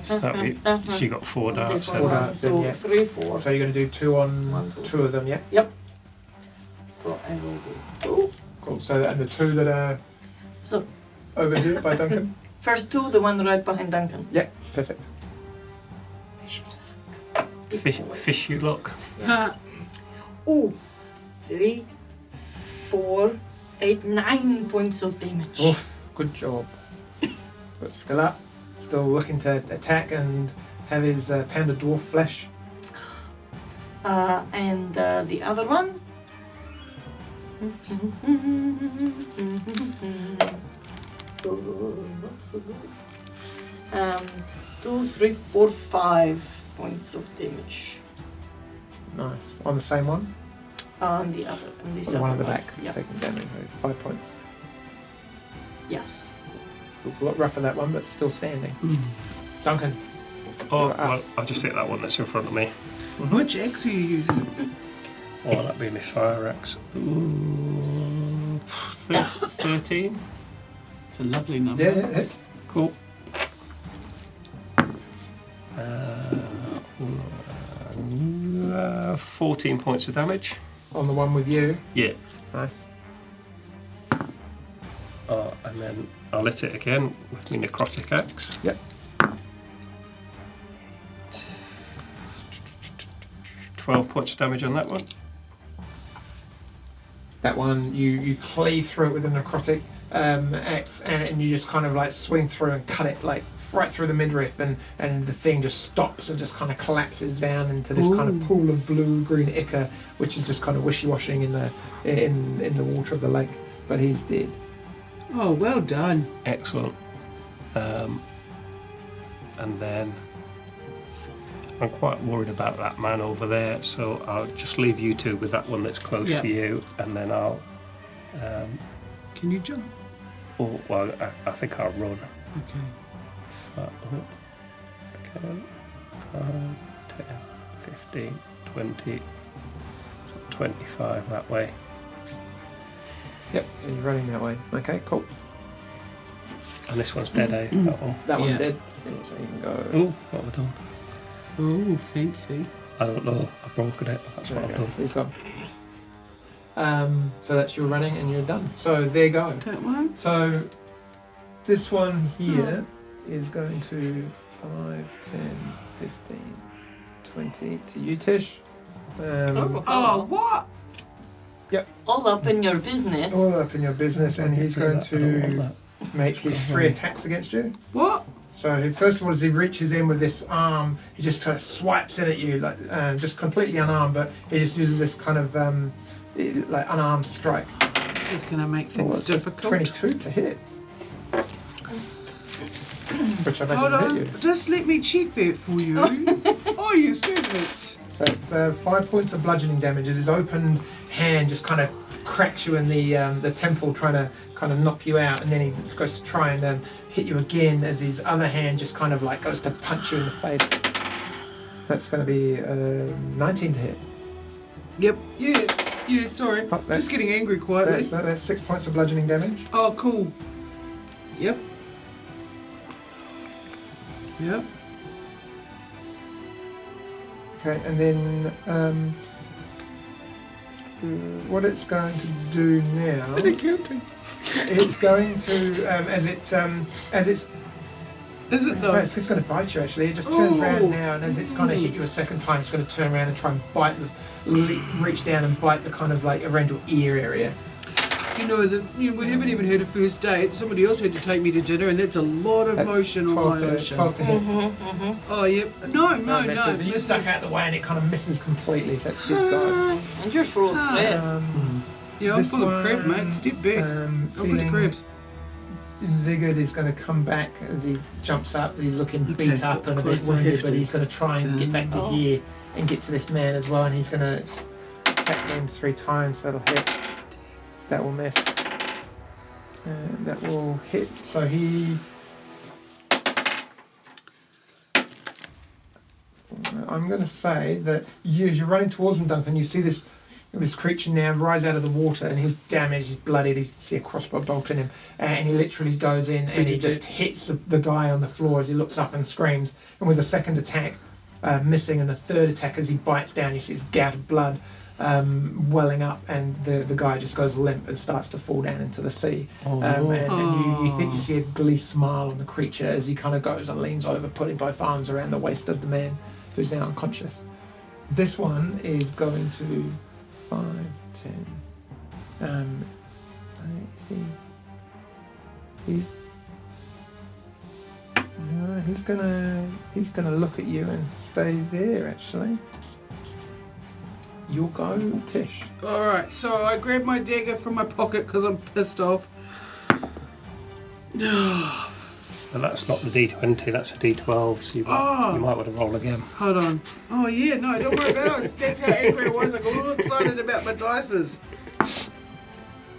[SPEAKER 2] So she got 4 darts.
[SPEAKER 1] Four
[SPEAKER 2] Then.
[SPEAKER 1] darts, then, yeah.
[SPEAKER 3] 3, 4.
[SPEAKER 1] So you're going to do 2 on
[SPEAKER 3] One, two.
[SPEAKER 1] 2 of them, yeah?
[SPEAKER 3] So I will do 2.
[SPEAKER 1] Cool. So and the 2 that are
[SPEAKER 3] So
[SPEAKER 1] over here by Duncan?
[SPEAKER 3] first 2, the one right behind Duncan.
[SPEAKER 1] Yeah, perfect.
[SPEAKER 2] Fish you luck.
[SPEAKER 3] Yes. Ooh, 3, 4, 8, 9 points of damage.
[SPEAKER 1] Oof, good job. But still up, still looking to attack and have his pounded dwarf flesh.
[SPEAKER 3] And the other one. Oh, not so good. 2, 3, 4, 5 points of damage
[SPEAKER 1] Nice. On the same one?
[SPEAKER 3] on the other. On this
[SPEAKER 1] Or the one at
[SPEAKER 3] other
[SPEAKER 1] the back that's
[SPEAKER 3] Yeah.
[SPEAKER 1] taking damage. 5 points.
[SPEAKER 3] Yes.
[SPEAKER 1] Looks a lot rougher that one, but still standing. Duncan.
[SPEAKER 2] Oh,
[SPEAKER 1] You're up.
[SPEAKER 2] well, I'll just take that one that's in front of me.
[SPEAKER 5] Which axe are you using?
[SPEAKER 2] Oh, that'd be my fire axe. Ooh, 13.
[SPEAKER 5] It's a lovely number.
[SPEAKER 1] Yeah, it hits.
[SPEAKER 2] Cool. 14 points of damage.
[SPEAKER 1] On the one with you.
[SPEAKER 2] Yeah.
[SPEAKER 1] Nice.
[SPEAKER 2] And then I'll hit it again with my necrotic axe.
[SPEAKER 1] Yep.
[SPEAKER 2] 12 points of damage on that one.
[SPEAKER 1] That one, you cleave through it with a necrotic axe, and you just kind of like swing through and cut it like right through the midriff, and the thing just stops and just kind of collapses down into this kind of pool of blue-green ichor, which is just kind of wishy-washing in the water of the lake. But he's dead.
[SPEAKER 5] Oh, well done.
[SPEAKER 2] Excellent. And then I'm quite worried about that man over there, so I'll just leave you two with that one that's close
[SPEAKER 5] Yeah.
[SPEAKER 2] to you, and then I'll.
[SPEAKER 5] Can you jump?
[SPEAKER 2] Oh, well, I think I'll run.
[SPEAKER 5] Okay.
[SPEAKER 2] 5, 10, 15, 20, 25 that way.
[SPEAKER 1] Yep, so you're running that way. Okay, cool.
[SPEAKER 2] And this one's dead, eh? That one.
[SPEAKER 1] That one's
[SPEAKER 5] Yeah.
[SPEAKER 1] dead. So you can go.
[SPEAKER 2] Oh, what have I done?
[SPEAKER 5] Oh, fancy.
[SPEAKER 2] I don't know. I've broken it. That's what I've
[SPEAKER 1] Okay,
[SPEAKER 2] done.
[SPEAKER 1] he's gone. So that's your running and you're done. So there you go.
[SPEAKER 5] That one?
[SPEAKER 1] So this one here is going to 5, 10, 15, 20 to you, Tish.
[SPEAKER 5] Oh, what?
[SPEAKER 3] All up in your business.
[SPEAKER 1] All up in your business, and he's going to make his 3 attacks against you.
[SPEAKER 5] What?
[SPEAKER 1] So first of all, as he reaches in with this arm, he just kind of swipes it at you, like just completely unarmed, but he just uses this kind of like unarmed strike.
[SPEAKER 5] This is going to make
[SPEAKER 1] Oh,
[SPEAKER 5] things
[SPEAKER 1] it's a
[SPEAKER 5] difficult.
[SPEAKER 1] 22 to hit. Which I
[SPEAKER 5] Hold
[SPEAKER 1] imagine hit
[SPEAKER 5] on.
[SPEAKER 1] you.
[SPEAKER 5] Just let me check that for you. Oh, you students.
[SPEAKER 1] So it's 5 points of bludgeoning damage as his open hand just kind of cracks you in the temple, trying to kind of knock you out, and then he goes to try and hit you again as his other hand just kind of like goes to punch you in the face. That's going to be 19 to hit.
[SPEAKER 5] Yep. Yeah, sorry.
[SPEAKER 1] Oh, that's-
[SPEAKER 5] Just getting angry quietly.
[SPEAKER 1] That's 6 points of bludgeoning damage.
[SPEAKER 5] Oh, cool. Yep. Yep.
[SPEAKER 1] Okay, and then what it's going to do now,
[SPEAKER 5] Bit of counting.
[SPEAKER 1] it's going to as it's
[SPEAKER 5] Is it
[SPEAKER 1] no,
[SPEAKER 5] though?
[SPEAKER 1] it's going to bite you actually. It just turns
[SPEAKER 5] Ooh.
[SPEAKER 1] around now, and as it's going to hit you a second time, it's going to turn around and try and bite this, reach down and bite the kind of like around your ear area.
[SPEAKER 5] You know, we haven't even had a first date. Somebody else had to take me to dinner, and that's a lot of
[SPEAKER 1] That's
[SPEAKER 5] motion on
[SPEAKER 1] 12
[SPEAKER 5] my
[SPEAKER 1] to,
[SPEAKER 5] ocean.
[SPEAKER 1] 12 to hit.
[SPEAKER 5] Oh, yep. No.
[SPEAKER 1] Misses. And you
[SPEAKER 5] misses.
[SPEAKER 1] suck out the way, and it kind of misses completely. That's his guy.
[SPEAKER 3] And you're full of threat.
[SPEAKER 4] Yeah, I'm
[SPEAKER 1] This
[SPEAKER 4] full of crib,
[SPEAKER 1] one,
[SPEAKER 4] mate. Step back.
[SPEAKER 1] I'm
[SPEAKER 4] Open the
[SPEAKER 1] feeling
[SPEAKER 4] cribs.
[SPEAKER 1] Vigord is going to come back as he jumps up. He's looking
[SPEAKER 4] Okay,
[SPEAKER 1] beat
[SPEAKER 4] so
[SPEAKER 1] up
[SPEAKER 4] it's
[SPEAKER 1] and a
[SPEAKER 4] close
[SPEAKER 1] bit
[SPEAKER 4] to
[SPEAKER 1] wounded,
[SPEAKER 4] hefty.
[SPEAKER 1] but he's going to try and get back to
[SPEAKER 3] Oh.
[SPEAKER 1] here and get to this man as well. And he's going to attack him 3 times. That'll hit. That will miss. And that will hit. So he. I'm going to say that as you're running towards him, Duncan, you see this creature now rise out of the water, and he's damaged, he's bloodied, you see a crossbow bolt in him, and he literally goes in and he just hits the guy on the floor as he looks up and screams. And with a second attack missing, and a third attack as he bites down, you see this gout of blood welling up, and the guy just goes limp and starts to fall down into the sea. And you think you see a glee smile on the creature as he kind of goes and leans over, putting both arms around the waist of the man who's now unconscious. This one is going to 5, 10. He's gonna look at you and stay there. Actually, you'll go, Tish.
[SPEAKER 4] Alright, so I grab my dagger from my pocket because I'm pissed off.
[SPEAKER 2] But that's not the D20, that's a D12, so you might want to roll again.
[SPEAKER 4] Hold on. Oh yeah, no, don't worry about it. That's how angry I was. I got a little excited about my dices.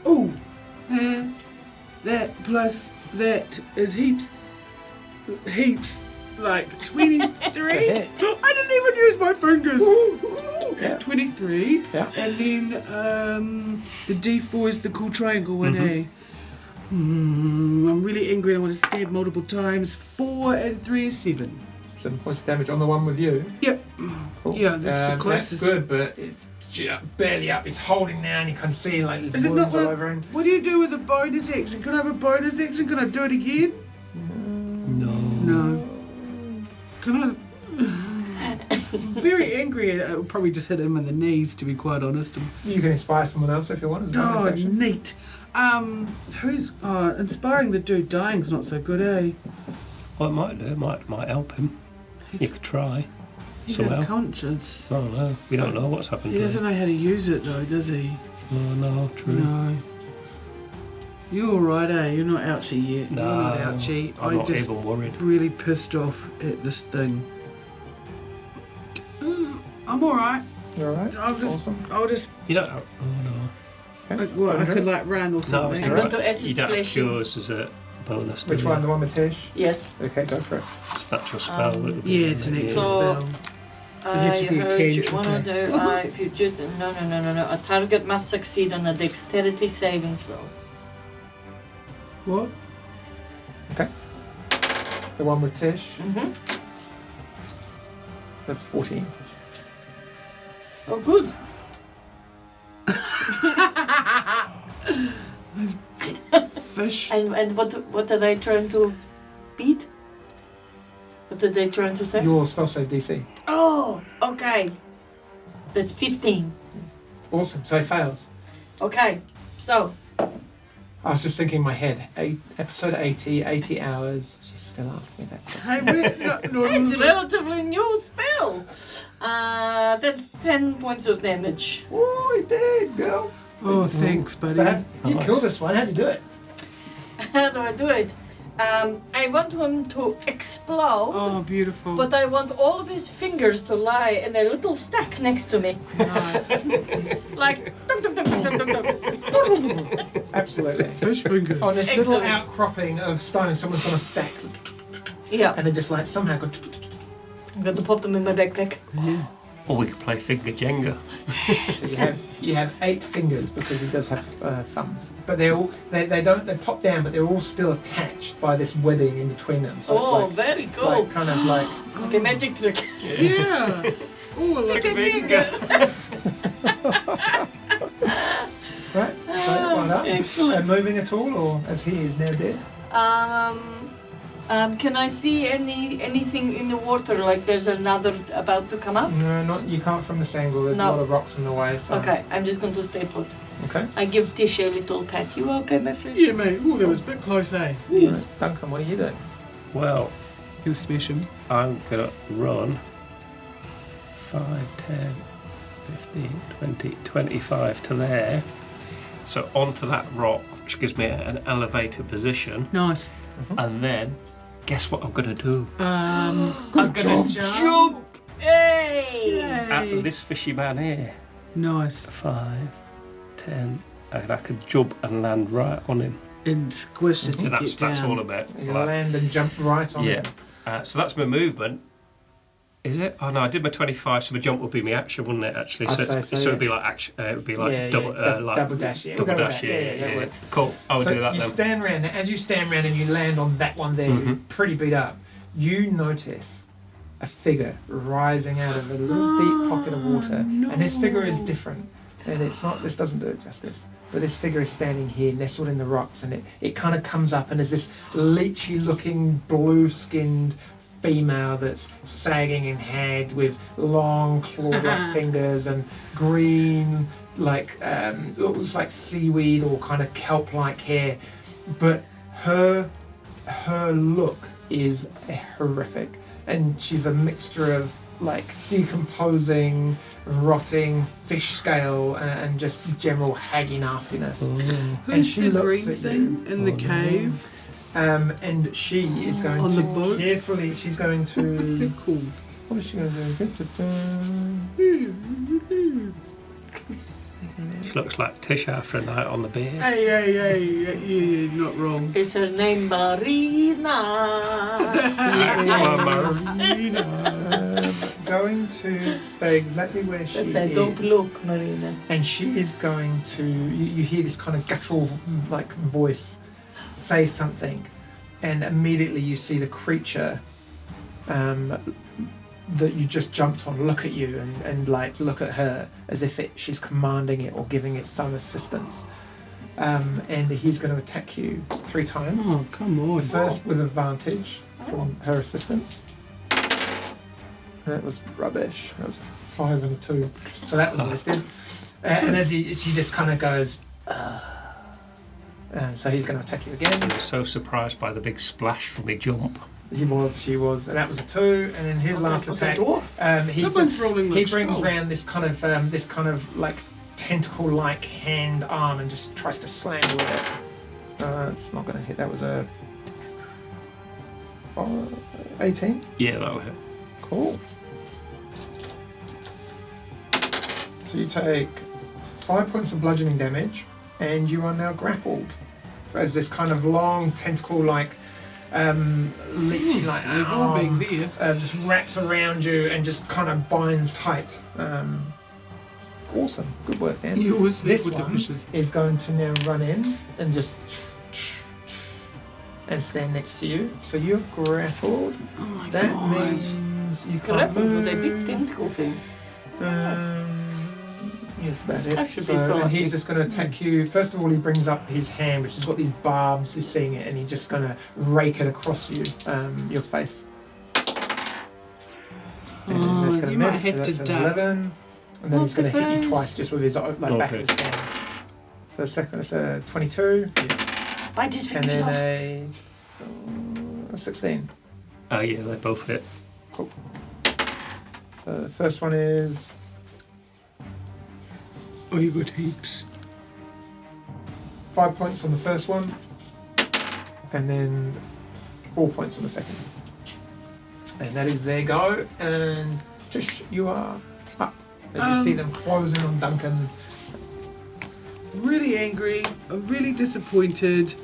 [SPEAKER 4] Ooh, that plus that is heaps, like 23. I didn't even use my fingers. Ooh,
[SPEAKER 1] Yeah.
[SPEAKER 4] 23.
[SPEAKER 1] Yeah.
[SPEAKER 4] And then the D4 is the cool triangle one, eh? I'm really angry and I want to stab multiple times. 4 and 3 is 7.
[SPEAKER 1] 7 points of damage on the one with you.
[SPEAKER 4] Yep.
[SPEAKER 1] Cool.
[SPEAKER 4] Yeah, that's the closest.
[SPEAKER 1] That's good, but it's barely up. It's holding now, and you can see like
[SPEAKER 4] Is
[SPEAKER 1] there's
[SPEAKER 4] it
[SPEAKER 1] wounds
[SPEAKER 4] not
[SPEAKER 1] all
[SPEAKER 4] like-
[SPEAKER 1] over him.
[SPEAKER 4] What do you do with a bonus action? Can I have a bonus action? Can I do it again?
[SPEAKER 2] No.
[SPEAKER 4] No. Can I? I'm very angry. It would probably just hit him in the knees, to be quite honest.
[SPEAKER 1] You can inspire someone else if you want. as a bonus
[SPEAKER 4] Oh,
[SPEAKER 1] action.
[SPEAKER 4] neat. Who's inspiring the dude dying's not so good, eh?
[SPEAKER 2] Well, it might do, might help him. You
[SPEAKER 4] He's,
[SPEAKER 2] could try.
[SPEAKER 4] he's
[SPEAKER 2] somehow.
[SPEAKER 4] unconscious.
[SPEAKER 2] I don't know. We don't know what's happened
[SPEAKER 4] He
[SPEAKER 2] to
[SPEAKER 4] doesn't
[SPEAKER 2] him.
[SPEAKER 4] know how to use it though, does he?
[SPEAKER 2] Oh, no, true.
[SPEAKER 4] No. You're alright, eh? You're not ouchie yet.
[SPEAKER 2] No,
[SPEAKER 4] You're not ouchie.
[SPEAKER 2] I'm not
[SPEAKER 4] just
[SPEAKER 2] even worried.
[SPEAKER 4] really pissed off at this thing. I'm alright.
[SPEAKER 1] You alright?
[SPEAKER 4] I'll just,
[SPEAKER 1] Awesome.
[SPEAKER 2] You don't. Oh, no.
[SPEAKER 1] Okay.
[SPEAKER 4] Well, I
[SPEAKER 1] Andrew?
[SPEAKER 4] could like run or
[SPEAKER 2] No,
[SPEAKER 4] something.
[SPEAKER 2] you're
[SPEAKER 3] I'm
[SPEAKER 2] right.
[SPEAKER 3] going to acid
[SPEAKER 2] You don't have
[SPEAKER 3] splashing.
[SPEAKER 2] cures as a bonus. do
[SPEAKER 1] Which
[SPEAKER 2] you?
[SPEAKER 1] one? The one with Tish?
[SPEAKER 3] Yes.
[SPEAKER 1] Okay, go for it.
[SPEAKER 2] It's natural spell.
[SPEAKER 3] Um,
[SPEAKER 2] it'll be
[SPEAKER 4] Yeah, it's an
[SPEAKER 2] maybe-
[SPEAKER 4] extra
[SPEAKER 3] So-
[SPEAKER 4] spell.
[SPEAKER 3] I
[SPEAKER 4] have to be a
[SPEAKER 3] heard you.
[SPEAKER 4] cantrip,
[SPEAKER 3] One
[SPEAKER 4] eh?
[SPEAKER 3] of the, if you just, no. A target must succeed on a dexterity saving throw.
[SPEAKER 4] What?
[SPEAKER 1] The one with Tish?
[SPEAKER 3] Mm-hmm.
[SPEAKER 1] That's 14.
[SPEAKER 3] Oh, good.
[SPEAKER 4] Fish.
[SPEAKER 3] And what are they trying to beat? What are they trying to say?
[SPEAKER 1] Your spell save DC.
[SPEAKER 3] Oh, okay. That's 15.
[SPEAKER 1] Awesome. So he fails.
[SPEAKER 3] Okay, so
[SPEAKER 1] I was just thinking in my head, episode 80 hours. She's still after me. That's
[SPEAKER 4] Hey, wait, no,
[SPEAKER 3] it's a relatively new spell. That's 10 points of damage.
[SPEAKER 1] Oh, he did, girl.
[SPEAKER 4] Oh, thanks, buddy.
[SPEAKER 1] So you
[SPEAKER 2] Nice.
[SPEAKER 1] killed this one. How'd you do it?
[SPEAKER 3] How do I do it? I want him to explode,
[SPEAKER 4] Oh, beautiful.
[SPEAKER 3] but I want all of his fingers to lie in a little stack next to me.
[SPEAKER 4] Nice.
[SPEAKER 3] Like, dunk, dunk, dunk, dunk, dunk, dunk.
[SPEAKER 1] Absolutely.
[SPEAKER 4] Fish fingers.
[SPEAKER 1] On this little
[SPEAKER 3] Excellent.
[SPEAKER 1] outcropping of stone, someone's gonna stack,
[SPEAKER 3] Yeah,
[SPEAKER 1] and then just like somehow go.
[SPEAKER 3] I'm going to pop them in my backpack.
[SPEAKER 4] Yeah.
[SPEAKER 2] Or we could play finger Jenga.
[SPEAKER 1] You have 8 fingers because he does have thumbs, but they pop down, but they're all still attached by this webbing in between them. So
[SPEAKER 3] Oh,
[SPEAKER 1] it's
[SPEAKER 3] very cool.
[SPEAKER 1] like kind of like
[SPEAKER 3] Like a magic trick.
[SPEAKER 4] Yeah. Oh, I like
[SPEAKER 3] Like a finger.
[SPEAKER 1] right. So well done.
[SPEAKER 3] Excellent.
[SPEAKER 1] Moving at all, or as he is now dead.
[SPEAKER 3] Can I see anything in the water? Like there's another about to come up?
[SPEAKER 1] No, not you can't from this angle. There's
[SPEAKER 3] No.
[SPEAKER 1] a lot of rocks in the way. So.
[SPEAKER 3] Okay, I'm just going to stay put.
[SPEAKER 1] Okay.
[SPEAKER 3] I give Tish a little pat. You okay, my friend?
[SPEAKER 4] Yeah, mate. Oh, that was a bit close, eh?
[SPEAKER 3] Yes.
[SPEAKER 1] Right. Duncan, what are you doing?
[SPEAKER 2] Well,
[SPEAKER 4] He'll smash him.
[SPEAKER 2] I'm going to run 5, 10, 15, 20, 25 to there. So onto that rock, which gives me an elevated position,
[SPEAKER 4] Nice.
[SPEAKER 2] and then guess what I'm gonna do?
[SPEAKER 4] I'm gonna jump.
[SPEAKER 3] Hey!
[SPEAKER 2] At
[SPEAKER 4] Yay.
[SPEAKER 2] this fishy man here.
[SPEAKER 4] Nice.
[SPEAKER 2] 5, 10, and I can jump and land right on him.
[SPEAKER 4] And squish as
[SPEAKER 2] So
[SPEAKER 4] you
[SPEAKER 2] that's
[SPEAKER 4] get down.
[SPEAKER 2] all about.
[SPEAKER 1] You
[SPEAKER 2] Like,
[SPEAKER 1] land and jump right on
[SPEAKER 2] yeah.
[SPEAKER 1] it.
[SPEAKER 2] So that's my movement. Is it? Oh no, I did my 25, so my jump would be my action, wouldn't it? Actually,
[SPEAKER 1] I'd
[SPEAKER 2] so,
[SPEAKER 1] say so,
[SPEAKER 2] so it'd
[SPEAKER 1] yeah.
[SPEAKER 2] be like action. It would be like
[SPEAKER 1] Yeah,
[SPEAKER 2] double,
[SPEAKER 1] yeah,
[SPEAKER 2] like
[SPEAKER 1] double dash. Yeah,
[SPEAKER 2] double
[SPEAKER 1] we'll go with
[SPEAKER 2] dash.
[SPEAKER 1] that. Yeah, that works.
[SPEAKER 2] Cool. I would
[SPEAKER 1] So
[SPEAKER 2] do that
[SPEAKER 1] you
[SPEAKER 2] then.
[SPEAKER 1] stand around. As you stand around and you land on that one there, you're pretty beat up. You notice a figure rising out of a little deep pocket of water, and this figure is different. And it's not. This doesn't do it justice. But this figure is standing here, nestled in the rocks, and it kind of comes up, and there's this leechy-looking, blue-skinned female that's sagging in head with long claw-like fingers and green, like looks like seaweed or kind of kelp-like hair. But her look is horrific, and she's a mixture of like decomposing, rotting fish scale and just general haggy nastiness.
[SPEAKER 2] Oh.
[SPEAKER 1] And
[SPEAKER 4] Who's
[SPEAKER 1] she
[SPEAKER 4] the
[SPEAKER 1] looks
[SPEAKER 4] green
[SPEAKER 1] at
[SPEAKER 4] thing in the
[SPEAKER 2] Oh, no.
[SPEAKER 4] cave?
[SPEAKER 1] and she is going
[SPEAKER 4] On
[SPEAKER 1] to
[SPEAKER 4] the boat?
[SPEAKER 1] carefully. She's going
[SPEAKER 4] What's it
[SPEAKER 1] to.
[SPEAKER 4] called?
[SPEAKER 1] What is she going to do?
[SPEAKER 2] She looks like Tish after a night on the beer.
[SPEAKER 4] Hey, you're not wrong.
[SPEAKER 3] Is her name Marina?
[SPEAKER 1] Going to stay exactly where she
[SPEAKER 3] That's a
[SPEAKER 1] is.
[SPEAKER 3] don't look, Marina.
[SPEAKER 1] And she is going to. You hear this kind of guttural like voice say something, and immediately you see the creature that you just jumped on look at you and like look at her as if she's commanding it or giving it some assistance. And he's going to attack you 3 times.
[SPEAKER 4] Oh, come on.
[SPEAKER 1] The first with advantage from her assistance. That was rubbish. That was 5 and a 2. So that was wasted. And as she just kind of goes, so he's going to attack you again.
[SPEAKER 2] I was so surprised by the big splash from the jump.
[SPEAKER 1] She was, and that was a 2. And then his last
[SPEAKER 3] Was that
[SPEAKER 1] attack,
[SPEAKER 3] dwarf?
[SPEAKER 4] Someone's rolling
[SPEAKER 1] he
[SPEAKER 4] like
[SPEAKER 1] brings
[SPEAKER 4] gold.
[SPEAKER 1] round this kind of like tentacle-like hand arm and just tries to slam you with it. It's not going to hit. That was a 18.
[SPEAKER 2] Yeah, that was it.
[SPEAKER 1] Cool. So you take 5 points of bludgeoning damage, and you are now grappled as this kind of long tentacle-like, leechy-like
[SPEAKER 4] They've all been
[SPEAKER 1] arm
[SPEAKER 4] there.
[SPEAKER 1] just wraps around you and just kind of binds tight. Awesome, good work, Dan.
[SPEAKER 4] You always sleep
[SPEAKER 1] This
[SPEAKER 4] with the
[SPEAKER 1] one
[SPEAKER 4] fishes.
[SPEAKER 1] is going to now run in and just and stand next to you. So you're grappled.
[SPEAKER 4] Oh my
[SPEAKER 1] That
[SPEAKER 4] god.
[SPEAKER 1] means you can't
[SPEAKER 3] Grappled
[SPEAKER 1] move.
[SPEAKER 3] with a big tentacle thing.
[SPEAKER 1] Yes, that's it.
[SPEAKER 3] That should be so
[SPEAKER 1] And
[SPEAKER 3] lucky.
[SPEAKER 1] he's just going to attack you. First of all, he brings up his hand, which has got these barbs. He's seeing it, and he's just going to rake it across you, your face. And
[SPEAKER 4] Oh,
[SPEAKER 1] that's gonna
[SPEAKER 4] you might
[SPEAKER 1] miss,
[SPEAKER 4] have
[SPEAKER 1] so
[SPEAKER 4] to
[SPEAKER 1] that's an
[SPEAKER 4] duck.
[SPEAKER 1] 11, and then
[SPEAKER 3] Not
[SPEAKER 1] he's going to
[SPEAKER 3] the
[SPEAKER 1] hit you
[SPEAKER 3] face.
[SPEAKER 1] twice just with his back of
[SPEAKER 2] Okay.
[SPEAKER 1] his hand. So second, it's a 22,
[SPEAKER 3] Bite his
[SPEAKER 1] and
[SPEAKER 3] fingers
[SPEAKER 1] then
[SPEAKER 3] off.
[SPEAKER 1] a 16.
[SPEAKER 2] Yeah, they both hit.
[SPEAKER 1] So the first one is
[SPEAKER 4] Oh, you got heaps.
[SPEAKER 1] 5 points on the first one, and then 4 points on the second. And that is their go. And Tish, you are up. As you see them closing on Duncan.
[SPEAKER 4] Really angry. I'm really disappointed.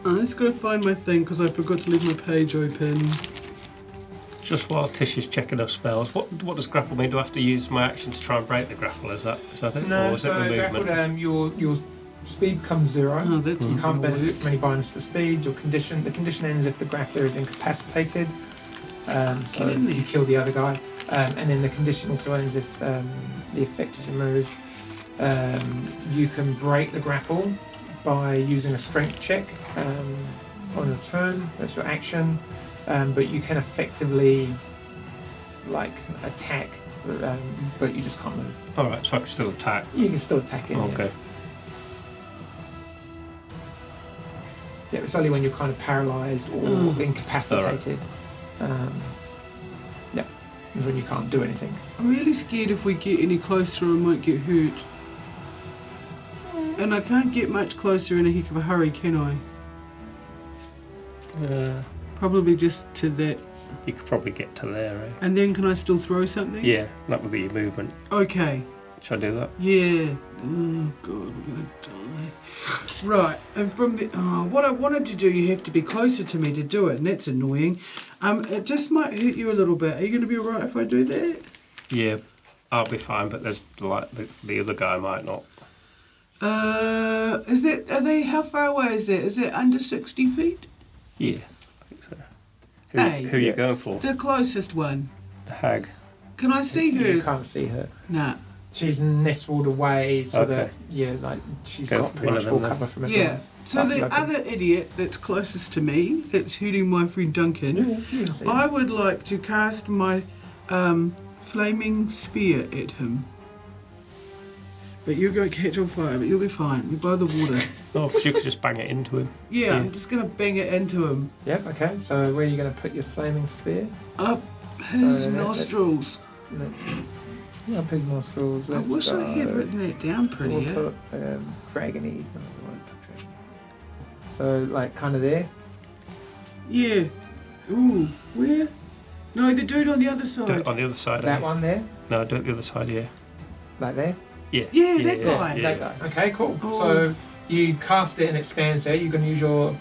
[SPEAKER 4] I just gotta find my thing because I forgot to leave my page open.
[SPEAKER 2] Just while Tish is checking her spells, what does grapple mean? Do I have to use my action to try and break the grapple? Is that it?
[SPEAKER 1] No,
[SPEAKER 2] or is it
[SPEAKER 1] so
[SPEAKER 2] the movement?
[SPEAKER 1] grappled, your speed becomes 0.
[SPEAKER 4] Oh, that's
[SPEAKER 1] You
[SPEAKER 4] not
[SPEAKER 1] can't
[SPEAKER 4] gonna
[SPEAKER 1] benefit
[SPEAKER 4] work.
[SPEAKER 1] from any bonus to speed. The condition ends if the grappler is incapacitated. So
[SPEAKER 4] Kidding me.
[SPEAKER 1] you kill the other guy. And then the condition also ends if the effect is removed. You can break the grapple by using a strength check on your turn. That's your action. But you can effectively like attack, but you just can't move.
[SPEAKER 2] Alright, so I can still attack.
[SPEAKER 1] You can still attack it. yeah.
[SPEAKER 2] Okay.
[SPEAKER 1] Yeah, it's only when you're kind of paralysed or incapacitated. Yeah, is when you can't do anything.
[SPEAKER 4] I'm really scared if we get any closer I might get hurt.
[SPEAKER 5] And I can't get much closer in a heck of a hurry, can I? Probably just to that.
[SPEAKER 2] You could probably get to there, eh?
[SPEAKER 5] And then can I still throw something?
[SPEAKER 2] Yeah, that would be your movement.
[SPEAKER 5] Okay.
[SPEAKER 2] Shall I do that?
[SPEAKER 5] Yeah. Oh God, we're gonna die. Right, and from the what I wanted to do, you have to be closer to me to do it, and that's annoying. It just might hurt you a little bit. Are you gonna be alright if I do that?
[SPEAKER 2] Yeah, I'll be fine, but there's the other guy might not.
[SPEAKER 5] Are they? How far away is that? Is that under 60 feet?
[SPEAKER 2] Yeah, I think so.
[SPEAKER 5] Hey.
[SPEAKER 2] Who are you going for?
[SPEAKER 5] The closest one.
[SPEAKER 2] The hag.
[SPEAKER 5] Can I see her?
[SPEAKER 1] You can't see her.
[SPEAKER 5] Nah.
[SPEAKER 1] She's nestled away so
[SPEAKER 2] Okay.
[SPEAKER 1] that like she's
[SPEAKER 2] Go
[SPEAKER 1] got
[SPEAKER 2] for
[SPEAKER 1] pretty
[SPEAKER 2] one
[SPEAKER 1] much
[SPEAKER 2] of
[SPEAKER 1] full
[SPEAKER 2] them then.
[SPEAKER 1] cover from everyone.
[SPEAKER 5] Yeah. So the
[SPEAKER 1] Okay.
[SPEAKER 5] other idiot that's closest to me, that's hurting my friend Duncan,
[SPEAKER 1] You can see.
[SPEAKER 5] I would like to cast my flaming spear at him. But you're going to catch on fire, but you'll be fine. We're by the water.
[SPEAKER 2] Oh, because you could just bang it into him.
[SPEAKER 5] Yeah,
[SPEAKER 2] Yeah.
[SPEAKER 5] I'm just going to bang it into him.
[SPEAKER 1] Yep. Okay. So where are you going to put your flaming spear?
[SPEAKER 5] Up his
[SPEAKER 1] that-
[SPEAKER 5] nostrils.
[SPEAKER 1] Let's up his nostrils.
[SPEAKER 5] I
[SPEAKER 1] Let's
[SPEAKER 5] wish I had
[SPEAKER 1] go.
[SPEAKER 5] written that down prettier.
[SPEAKER 1] We'll put dragony. No, we won't put dragon. So like kind of there.
[SPEAKER 5] Yeah. Ooh, where? No, the dude on the other
[SPEAKER 2] Do
[SPEAKER 5] side.
[SPEAKER 2] it on the other side.
[SPEAKER 1] That
[SPEAKER 2] eh?
[SPEAKER 1] one there.
[SPEAKER 2] No, do it the other side, yeah.
[SPEAKER 1] Like there.
[SPEAKER 2] Yeah.
[SPEAKER 5] Yeah, that guy.
[SPEAKER 2] Yeah.
[SPEAKER 1] That guy. Okay. Cool.
[SPEAKER 5] Oh.
[SPEAKER 1] So you cast it and it stands there. You can use your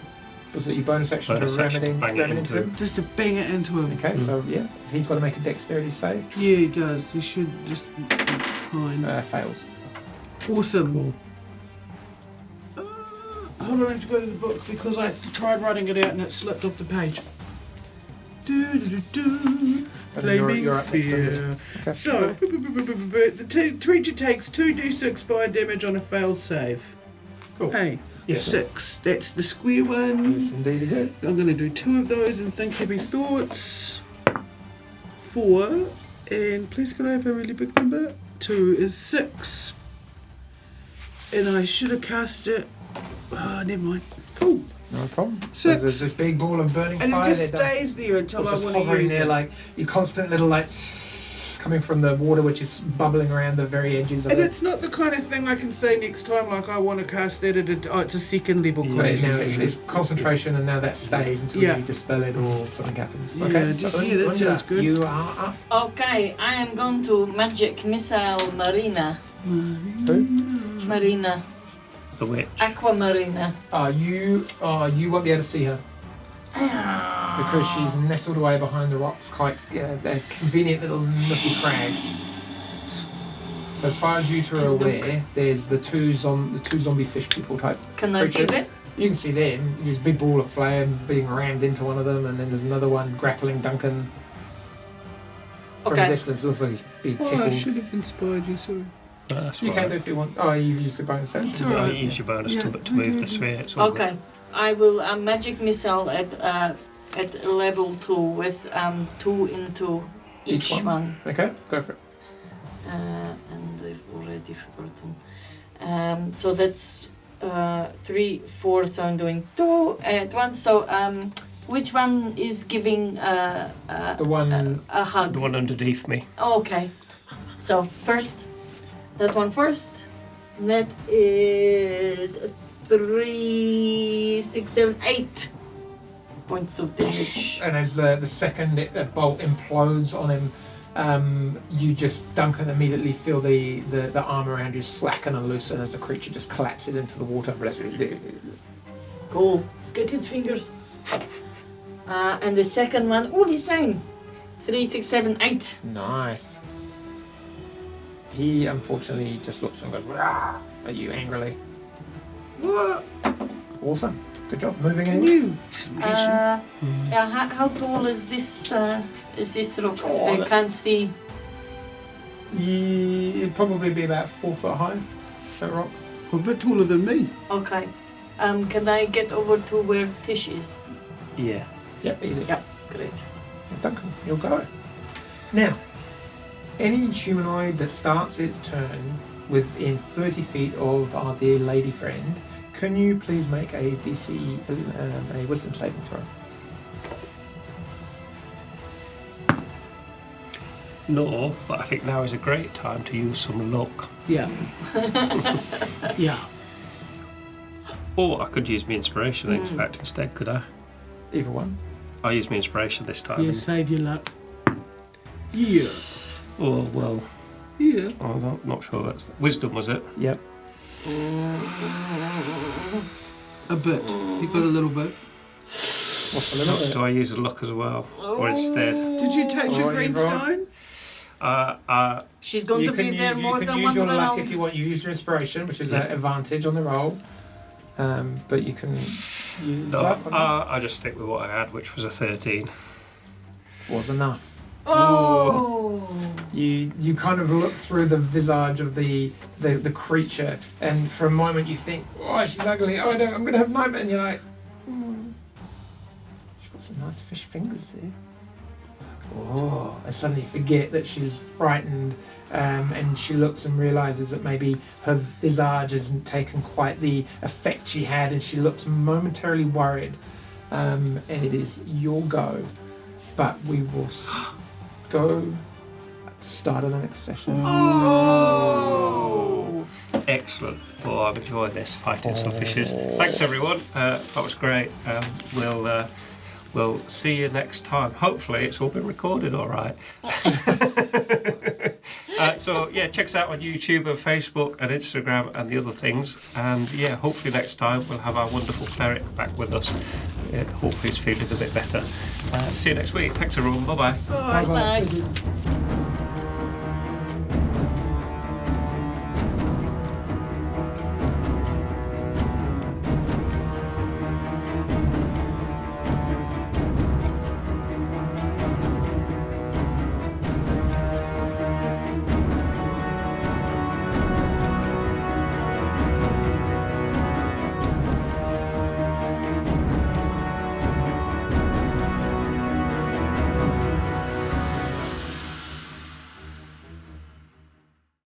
[SPEAKER 1] was it your bonus action
[SPEAKER 2] Bonus
[SPEAKER 1] to
[SPEAKER 2] action to
[SPEAKER 1] ram
[SPEAKER 2] bang it into
[SPEAKER 1] him.
[SPEAKER 5] Just to bang it into him.
[SPEAKER 1] Okay. So yeah, he's got to make a dexterity save.
[SPEAKER 5] Yeah, he does. He should just be kind.
[SPEAKER 1] Fails.
[SPEAKER 5] Awesome.
[SPEAKER 2] Cool.
[SPEAKER 5] Hold on, I have to go to the book because I tried writing it out and it slipped off the page. Do.
[SPEAKER 1] And
[SPEAKER 5] Flaming
[SPEAKER 1] you're up next,
[SPEAKER 5] spear.
[SPEAKER 1] Okay.
[SPEAKER 5] So, the creature takes 2d6 fire damage on a failed save.
[SPEAKER 1] Cool.
[SPEAKER 5] Hey,
[SPEAKER 2] Yeah.
[SPEAKER 5] 6. That's the square one.
[SPEAKER 1] Yes, indeed, it is.
[SPEAKER 5] I'm going to do 2 of those and think heavy thoughts. 4. And please can I have a really big number? 2 is 6. And I should have cast it. Oh, never mind. Cool.
[SPEAKER 1] No problem. So
[SPEAKER 5] 6.
[SPEAKER 1] there's this big ball of burning
[SPEAKER 5] And
[SPEAKER 1] fire.
[SPEAKER 5] it just
[SPEAKER 1] there, done.
[SPEAKER 5] stays there until I
[SPEAKER 1] It's just
[SPEAKER 5] want to
[SPEAKER 1] hovering
[SPEAKER 5] use
[SPEAKER 1] there,
[SPEAKER 5] it.
[SPEAKER 1] like your constant little like coming from the water, which is bubbling around the very edges of
[SPEAKER 5] And
[SPEAKER 1] it.
[SPEAKER 5] it's not the kind of thing I can say next time, like I want to cast that at a. Oh, it's a second level
[SPEAKER 1] Yeah,
[SPEAKER 5] question.
[SPEAKER 1] now it's concentration, and now that stays until
[SPEAKER 5] Yeah.
[SPEAKER 1] you dispel it or something happens.
[SPEAKER 5] Yeah,
[SPEAKER 1] Okay,
[SPEAKER 5] just-
[SPEAKER 1] so
[SPEAKER 5] yeah, that
[SPEAKER 1] Linda,
[SPEAKER 5] sounds good.
[SPEAKER 1] You are up.
[SPEAKER 3] Okay, I am going to magic missile Marina.
[SPEAKER 1] Who?
[SPEAKER 3] Marina.
[SPEAKER 2] The witch.
[SPEAKER 3] Aquamarina.
[SPEAKER 1] You won't be able to see her because she's nestled away behind the rocks, quite a convenient little nooky crag. So as far as you two are aware, there's the two zombie fish people type
[SPEAKER 3] Can I see
[SPEAKER 1] creatures.
[SPEAKER 3] that?
[SPEAKER 1] You can see them. There's a big ball of flame being rammed into one of them, and then there's another one grappling Duncan. From a
[SPEAKER 3] Okay.
[SPEAKER 1] distance, looks like he's being
[SPEAKER 5] Oh, I
[SPEAKER 1] tickled.
[SPEAKER 5] should have inspired you, sorry.
[SPEAKER 2] That's
[SPEAKER 1] You
[SPEAKER 2] all
[SPEAKER 1] can
[SPEAKER 2] right.
[SPEAKER 1] do if you want. Oh, you've used the bonus action.
[SPEAKER 5] It's all right.
[SPEAKER 2] You use your bonus
[SPEAKER 5] Yeah,
[SPEAKER 2] to move
[SPEAKER 5] okay.
[SPEAKER 2] the sphere. It's all
[SPEAKER 3] Okay, I will magic missile at level 2 with 2 into
[SPEAKER 1] Each
[SPEAKER 3] each one.
[SPEAKER 1] Okay, go for it.
[SPEAKER 3] And I've already forgotten. So that's 3, 4. So I'm doing 2 at once. So which one is giving
[SPEAKER 1] The one.
[SPEAKER 3] a hug?
[SPEAKER 2] good. The one underneath me.
[SPEAKER 3] Okay. So first, that one first. That is 3, 6, 7, 8 points of damage.
[SPEAKER 1] And as the second bolt implodes on him, you just, Duncan, immediately feel the arm around you slacken and loosen as the creature just collapses into the water.
[SPEAKER 3] Cool. Get its fingers. And the second one, the same. 3, 6, 7, 8.
[SPEAKER 1] Nice. He unfortunately just looks and goes "Rah!" at you angrily.
[SPEAKER 5] What?
[SPEAKER 1] Awesome. Good job. Moving
[SPEAKER 5] Can
[SPEAKER 1] in.
[SPEAKER 5] you smash him?
[SPEAKER 3] Yeah, how tall is this rock?
[SPEAKER 1] Tall.
[SPEAKER 3] I can't see.
[SPEAKER 1] It'd probably be about 4 foot high. That rock.
[SPEAKER 5] A bit taller than me.
[SPEAKER 3] Okay. Can I get over to where Tish is?
[SPEAKER 2] Yeah.
[SPEAKER 1] Yep, easy.
[SPEAKER 3] Yep. Great.
[SPEAKER 1] Duncan, you'll go. Now, any humanoid that starts its turn within 30 feet of our dear lady friend, can you please make a DC, a wisdom saving throw?
[SPEAKER 2] No, but I think now is a great time to use some luck.
[SPEAKER 5] Yeah. Yeah.
[SPEAKER 2] Or I could use my inspiration, in fact, instead, could I?
[SPEAKER 1] Either one.
[SPEAKER 2] I'll use my inspiration this time.
[SPEAKER 5] Yeah, save your luck. Yeah.
[SPEAKER 2] Oh, well,
[SPEAKER 5] Yeah.
[SPEAKER 2] I'm not sure that's... Wisdom, was it?
[SPEAKER 1] Yep.
[SPEAKER 5] A bit. You got a little bit.
[SPEAKER 1] What's the limit?
[SPEAKER 2] Do I use a luck as well? Or instead?
[SPEAKER 5] Did you touch your
[SPEAKER 1] Oh,
[SPEAKER 5] green
[SPEAKER 1] you've got-
[SPEAKER 5] stone?
[SPEAKER 3] She's going to be there more
[SPEAKER 1] you
[SPEAKER 3] than
[SPEAKER 1] can
[SPEAKER 3] one
[SPEAKER 1] use your luck
[SPEAKER 3] round.
[SPEAKER 1] if you want. You used your inspiration, which is
[SPEAKER 2] Yeah.
[SPEAKER 1] an advantage on the roll. But you can use
[SPEAKER 2] No,
[SPEAKER 1] luck.
[SPEAKER 2] I just stick with what I had, which was a 13.
[SPEAKER 1] Was enough.
[SPEAKER 3] Oh!
[SPEAKER 1] You kind of look through the visage of the creature, and for a moment you think, oh, she's ugly. Oh, I'm going to have nightmare. And you're like, she's got some nice fish fingers there. Oh, and suddenly you forget that she's frightened, and she looks and realizes that maybe her visage hasn't taken quite the effect she had, and she looks momentarily worried. And it is your go, but we will go at the start of the next session.
[SPEAKER 2] Oh! Excellent. Well, I've enjoyed this, fighting some fishes. Thanks, everyone. That was great. We'll see you next time. Hopefully it's all been recorded all right. So yeah, check us out on YouTube and Facebook and Instagram and the other things. And yeah, hopefully next time we'll have our wonderful cleric back with us. Hopefully he's feeling a bit better. See you next week. Thanks everyone. Bye-bye.
[SPEAKER 3] Bye-bye.